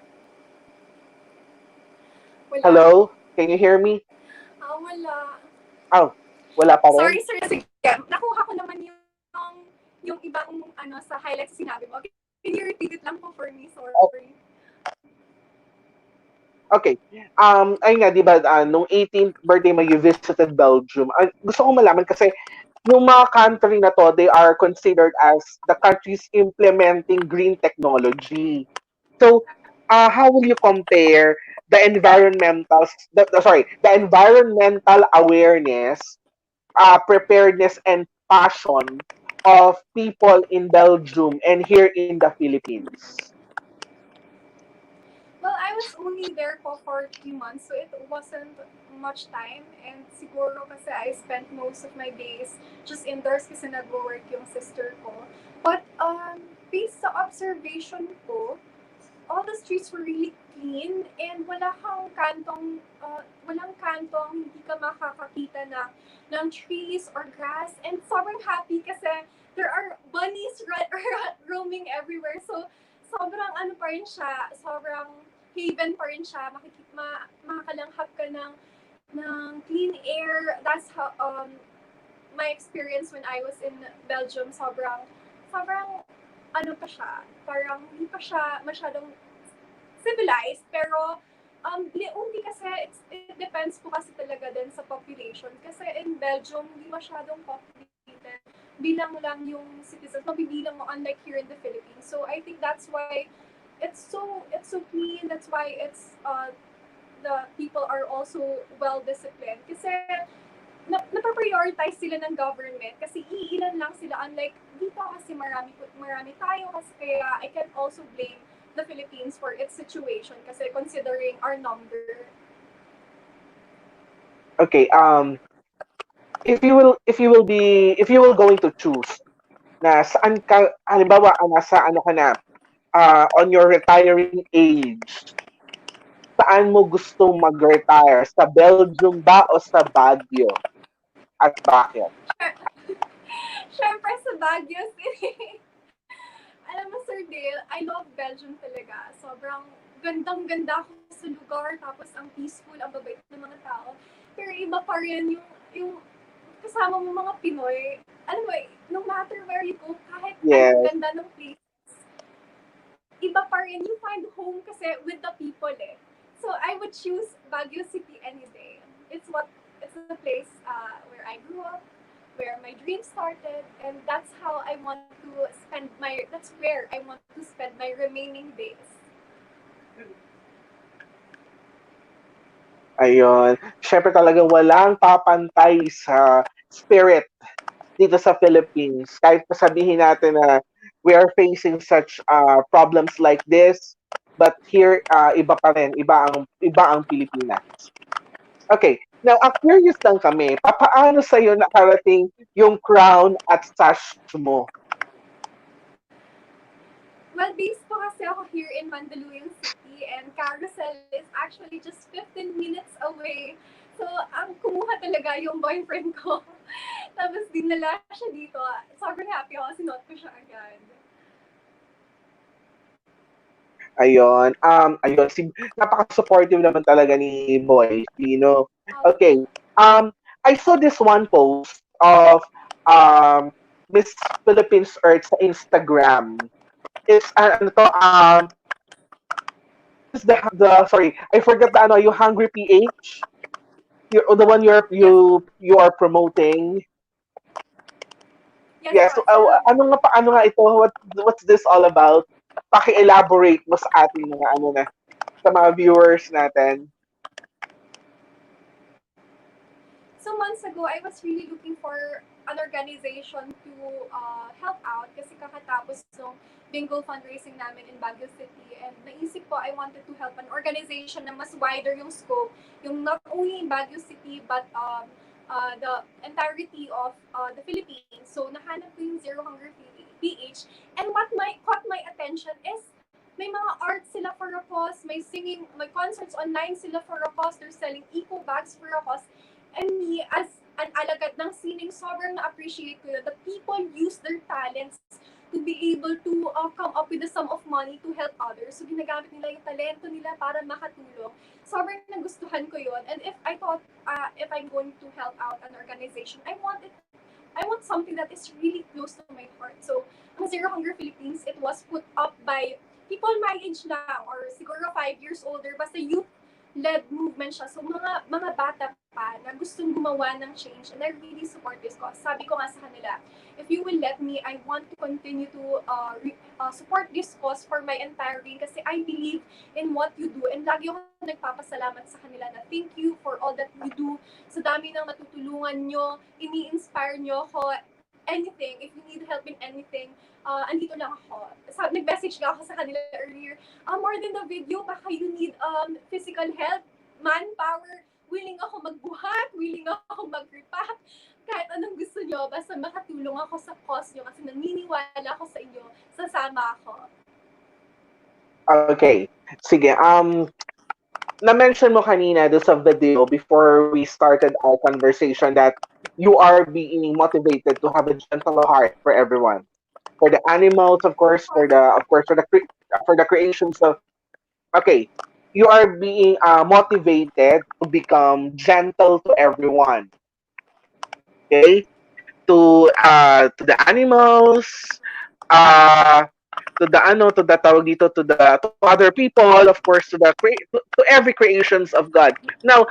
Wala. Hello? Can you hear me? Wala. Oh, wala pa rin? Sorry, sir. Sige. Nakuha ko naman yung ibang sa highlights sinabi mo. Can you repeat it lang po for me? Sorry. Okay. Ayun nga, di ba, nung 18th birthday mo, you visited Belgium. Gusto ko malaman kasi yung mga country na to, they are considered as the countries implementing green technology. So, how will you compare the environmental awareness, preparedness, and passion of people in Belgium and here in the Philippines? Well, I was only there for 3 months, so it wasn't much time. And siguro kasi I spent most of my days just indoors kasi nag-work yung sister ko. But based sa observation ko, all the streets were really clean and walang kantong hindi ka makakakita ng trees or grass. And sobrang happy kasi there are bunnies roaming everywhere. So, sobrang ano pa rin siya, sobrang haven pa rin siya. Makakalanghap ka ng clean air. That's how, my experience when I was in Belgium, sobrang ano pa siya, parang hindi pa siya masyadong civilized, pero only kasi it depends po kasi talaga din sa population. Kasi in Belgium, hindi masyadong populated. Bilang lang yung citizens, mabibilang mo unlike here in the Philippines. So I think that's why it's so clean. That's why it's the people are also well disciplined. Kasi napaprioritize sila ng government kasi iilan lang sila, unlike dito kasi marami tayo kasi kaya I can also blame the Philippines for its situation kasi considering our number. Okay, if you will going to choose na saan ka, halimbawa, nasa ano ka na, on your retiring age, saan mo gustong mag-retire? Sa Belgium ba o sa Baguio? At bakit? Syempre sa Baguio City. Alam mo, Sir Dale, I love Belgium talaga. Sobrang gandang-ganda ko sa lugar, tapos ang peaceful, ang babait ng mga tao. Pero iba pa rin yung kasama mo mga Pinoy. Alam mo, no matter where you go, kahit anong ganda ng place, iba pa rin, you find home kasi with the people eh. So I would choose Baguio City any day. It's the place where I grew up, where my dreams started, and that's where I want to spend my remaining days. Ayun. Syempre talagang walang papantay sa spirit dito sa Philippines. Kahit sabihin natin na we are facing such problems like this, but here iba pa rin, iba ang Pilipinas. Okay, now curious lang kami, paano sa'yo nakarating yung crown at sash mo? Well, based po kasi ako here in Mandaluyong City and Carousel is actually just 15 minutes away. So, ang kumuha talaga yung boyfriend ko. Tapos dinala siya dito. Sobrang happy ako, sinuot ko siya agad. Ayun, napaka-supportive naman talaga ni Boy, Lino. Okay, I saw this one post of Miss Philippines Earth sa Instagram. It's sorry, I forgot yung Hungry PH. The one you are promoting. Yes. So, ano nga ito? What's this all about? Paki-elaborate mo sa ating mga sa mga viewers natin. So months ago, I was really looking for an organization to help out kasi kakatapos ng bingo fundraising namin in Baguio City, and naisip ko I wanted to help an organization na mas wider yung scope, yung not only in Baguio City but the entirety of the Philippines. So nahanap ko yung Zero Hunger PH, and what caught my attention is may mga art sila for a cause, may concerts online sila for a cause, they're selling eco bags for a cause. And me, as an alagad ng sining, sobrang na-appreciate ko yun. The people use their talents to be able to come up with a sum of money to help others. So ginagamit nila yung talento nila para makatulong. Sobrang nagustuhan ko yun. And if I thought, if I'm going to help out an organization, I want something that is really close to my heart. So, ang Zero Hunger Philippines, it was put up by people my age lang, or siguro 5 years older, basta youth-led movement siya. So, mga bata pa na gustong gumawa ng change, and I really support this cause. Sabi ko nga sa kanila, if you will let me, I want to continue to support this cause for my entire being kasi I believe in what you do. And lagi ako nagpapasalamat sa kanila na thank you for all that you do. Sa dami ng natutulungan nyo, ini-inspire nyo ako. Anything, if you need help in anything, andito lang ako. Nag-message nga ako sa kanila earlier. More than the video, baka you need physical help, manpower, willing ako magbuhat, willing ako mag-repack, kahit anong gusto nyo, basta makatulong ako sa cause nyo kasi naniniwala ako sa inyo, sasama ako. Okay. Sige. Na-mention mo kanina do sa video before we started our conversation that you are being motivated to have a gentle heart for everyone, for the animals, of course, for the creations of. Okay, you are being motivated to become gentle to everyone. Okay, to the animals, uh, to the ano, to the tawag dito, to other people, of course, to every creations of God. Now,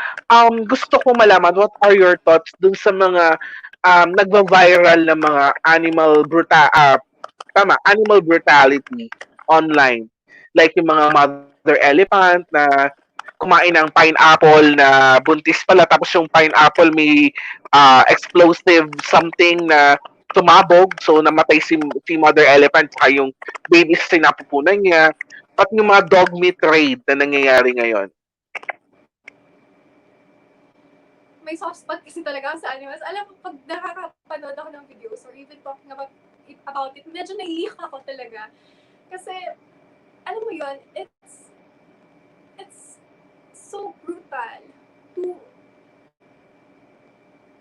gusto ko malaman what are your thoughts dun sa mga nagva-viral na mga animal brutality online. Like yung mga mother elephant na kumain ng pineapple na buntis pala tapos yung pineapple may explosive something na tumabog so namatay si mother elephant saka yung babies sinapupunan niya at yung mga dog meat trade na nangyayari ngayon. May soft spot kasi talaga sa animals. Alam mo, pag nakakapanood ako ng videos or even talking about it, medyo naiiyak ako talaga. Kasi, alam mo yun, it's so brutal to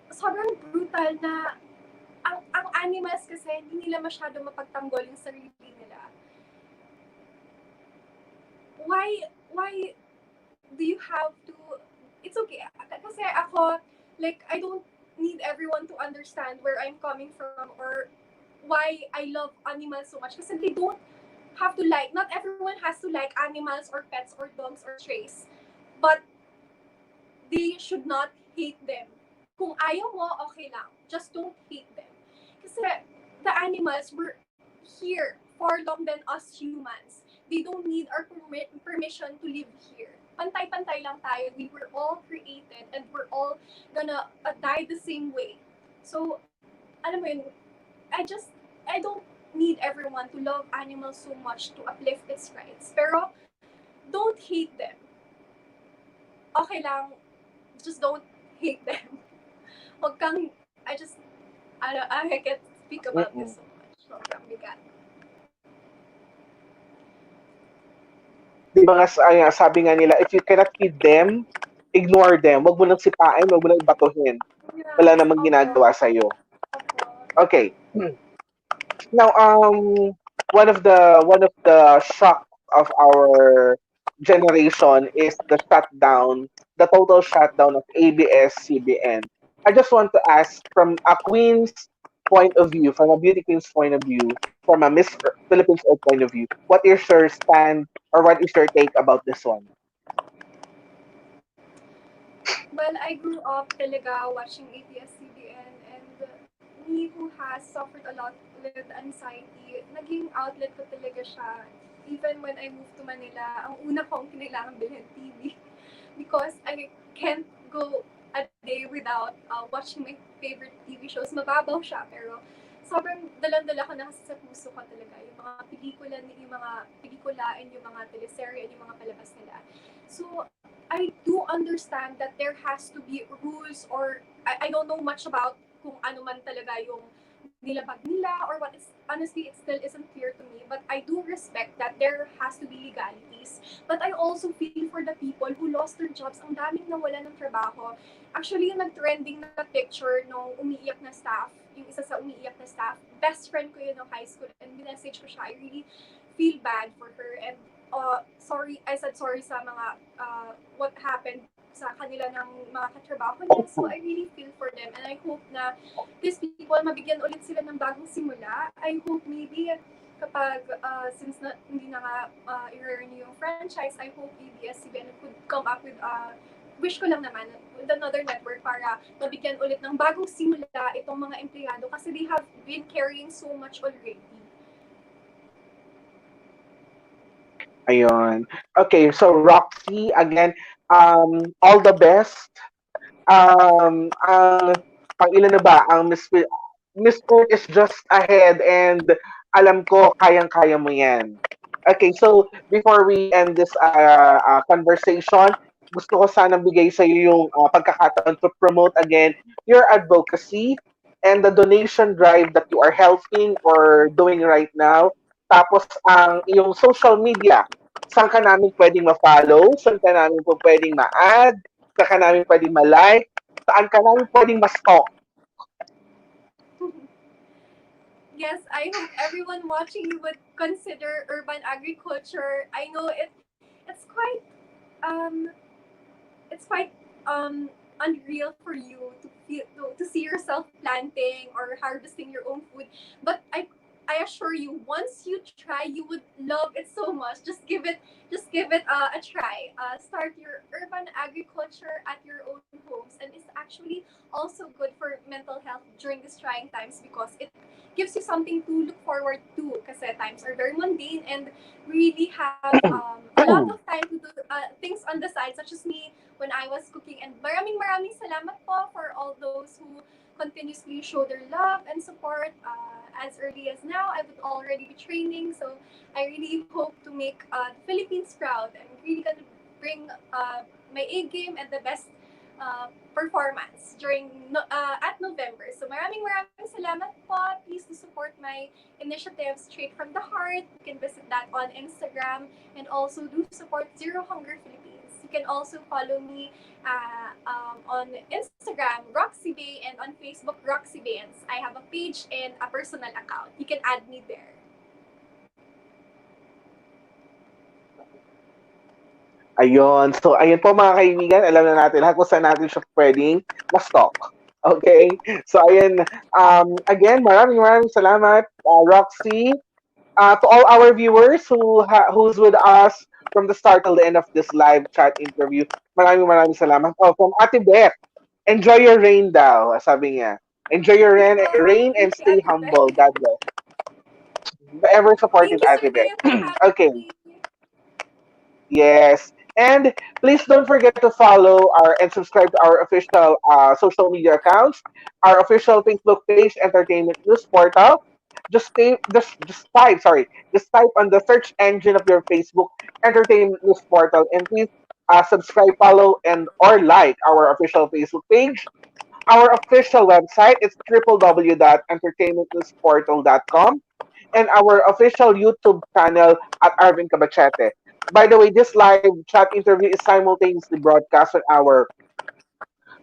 sobrang brutal na ang animals kasi hindi nila masyado mapagtanggol yung sarili nila. Why do you have to, it's okay, kasi ako, like, I don't need everyone to understand where I'm coming from or why I love animals so much kasi they don't have to like, not everyone has to like animals or pets or dogs or strays, but they should not hate them. Kung ayaw mo, okay lang. Just don't hate them. Kasi the animals were here far long than us humans. They don't need our permission to live here. Pantay-pantay lang tayo. We were all created and we're all gonna die the same way. So, alam mo yun, I don't need everyone to love animals so much to uplift its rights. Pero, don't hate them. Okay lang, just don't hate them. Huwag kang, I can't speak about this so much. Sobrang bigat. Di ba nga, sabi nga nila, if you cannot feed them, ignore them. Wag mo nang sipain, wag mo nang batuhin. Wala namang ginagawa sa'yo. Okay. Now, one of the shock of our generation is the total shutdown of ABS-CBN. I just want to ask from a queen's point of view, from a beauty queen's point of view, from a Miss Philippines Earth point of view, what is your stand or what is your take about this one? Well, I grew up talaga watching ABS-CBN and me who has suffered a lot with anxiety, naging outlet ko talaga siya. Even when I moved to Manila, ang una kong kinailangan bilhin TV because I can't go a day without watching my favorite TV shows. Mababaw siya, pero sobrang dalang-dala ko na kasi sa puso ko talaga. Yung mga pelikula and yung mga teleserye and yung mga palabas nila. So, I do understand that there has to be rules or I don't know much about kung ano man talaga yung nilabag nila or what is, honestly, it still isn't clear to me. But I do respect that there has to be legalities. But I also feel for the people who lost their jobs. Ang daming nawala ng trabaho. Actually, yung nag-trending na picture nung umiiyak na staff, yung isa sa umiiyak na staff, best friend ko yun ng high school and minessage ko siya. I really feel bad for her and I said sorry sa mga what happened sa kanila ng mga katrabaho niya. So I really feel for them and I hope na these people mabigyan ulit sila ng bagong simula. I hope maybe kapag since hindi na nga i-renew yung franchise, I hope ABS-CBN could come up with wish ko lang naman with another network para mabigyan ulit ng bagong simula itong mga empleyado kasi they have been carrying so much already. Ayun. Okay, so Roxy, again, all the best. Pang ilan na ba? Ang Miss Earth is just ahead and alam ko, kayang-kaya mo yan. Okay, so before we end this conversation, gusto ko sanang bigay sa iyo yung pagkakataon to promote again your advocacy and the donation drive that you are helping or doing right now. Tapos ang iyong social media Saan ka namin pwedeng ma-follow, saan ka namin po pwedeng ma-add, saan ka namin pwedeng ma-like, saan ka namin pwedeng ma-stalk. Yes, I hope everyone watching you would consider urban agriculture. I know it's quite um it's quite unreal for you to feel to see yourself planting or harvesting your own food, but I assure you, once you try, you would love it so much. Just give it a try. Start your urban agriculture at your own homes, and it's actually also good for mental health during these trying times because it gives you something to look forward to. Because times are very mundane, and we really have a lot of time to do things on the side, such as me when I was cooking. And maraming salamat po for all those who continuously show their love and support. As early as now, I would already be training, so I really hope to make the Philippines proud. I'm really gonna bring my A game and the best performance during at November. So maraming salamat po. Please to support my initiative straight from the heart. You can visit that on Instagram, and also do support Zero Hunger Philippines. You can also follow me on Instagram, Roxy Bay, and on Facebook, Roxy Baeyens. I have a page and a personal account. You can add me there. Ayun. So, ayun po mga kaibigan. Alam na natin lahat kung saan natin siya pwedeng ma-stalk. Okay? So, ayun. Again, maraming salamat, Roxy. To all our viewers who's with us from the start till the end of this live chat interview, maraming salamat. Oh, from Ate Beth, enjoy your rain daw, sabi niya. Enjoy your rain and Thank you, stay Ate humble. Beth. God bless. The ever supportive Thank you, Ate Sir Beth. Bayan, for having Okay. me. Yes. And please don't forget to follow our and subscribe to our official social media accounts, our official Facebook page, Entertainment News Portal. Just type on the search engine of your Facebook Entertainment News Portal, and please subscribe, follow, and or like our official Facebook page. Our official website is www.entertainmentnewsportal.com, and our official YouTube channel at Arvin Cabachete. By the way, this live chat interview is simultaneously broadcast on our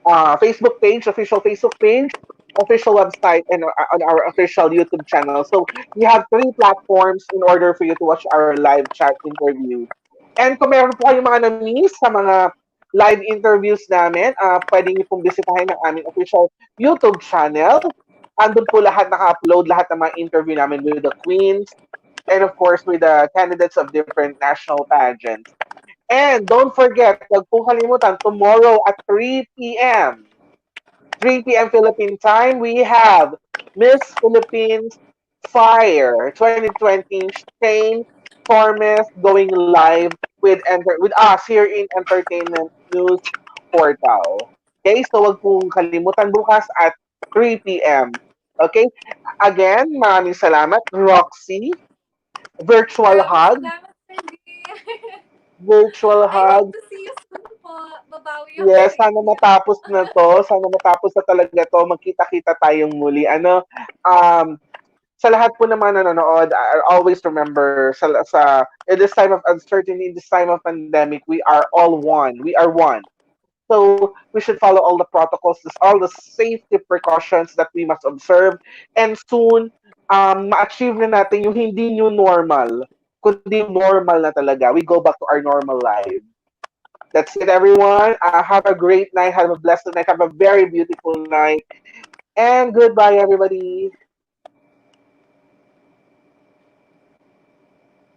official Facebook page, official website, and on our official YouTube channel. So we have three platforms in order for you to watch our live chat interview. And kung meron po kayong mga na-miss sa mga live interviews namin, pwede niyo pong bisitahin ang aming official YouTube channel. Andun po lahat naka-upload, lahat ng mga interview namin with the queens, and of course with the candidates of different national pageants. And don't forget, huwag pong kalimutan, tomorrow at 3 p.m. 3 p.m. Philippine time, we have Miss Philippines Fire 2020 Shane Tormes going live with us here in Entertainment News Portal. Okay, so huwag pong kalimutan bukas at 3 p.m. Okay, again, maraming salamat, Roxy. Virtual Maraming hug, salamat, Sir Bayan. virtual I hope hug. to see you soon po. Babawi ako Yes, sa sana inyo. matapos na to. Sana matapos na talaga to. Magkita-kita tayong muli. Sa lahat po naman nanonood, I always remember in this time of uncertainty, in this time of pandemic, we are all one. We are one. So we should follow all the protocols, all the safety precautions that we must observe. And soon, ma-achieve na natin yung hindi new normal, kundi yung normal na talaga. We go back to our normal life. That's it, everyone. Have a great night. Have a blessed night. Have a very beautiful night. And goodbye, everybody.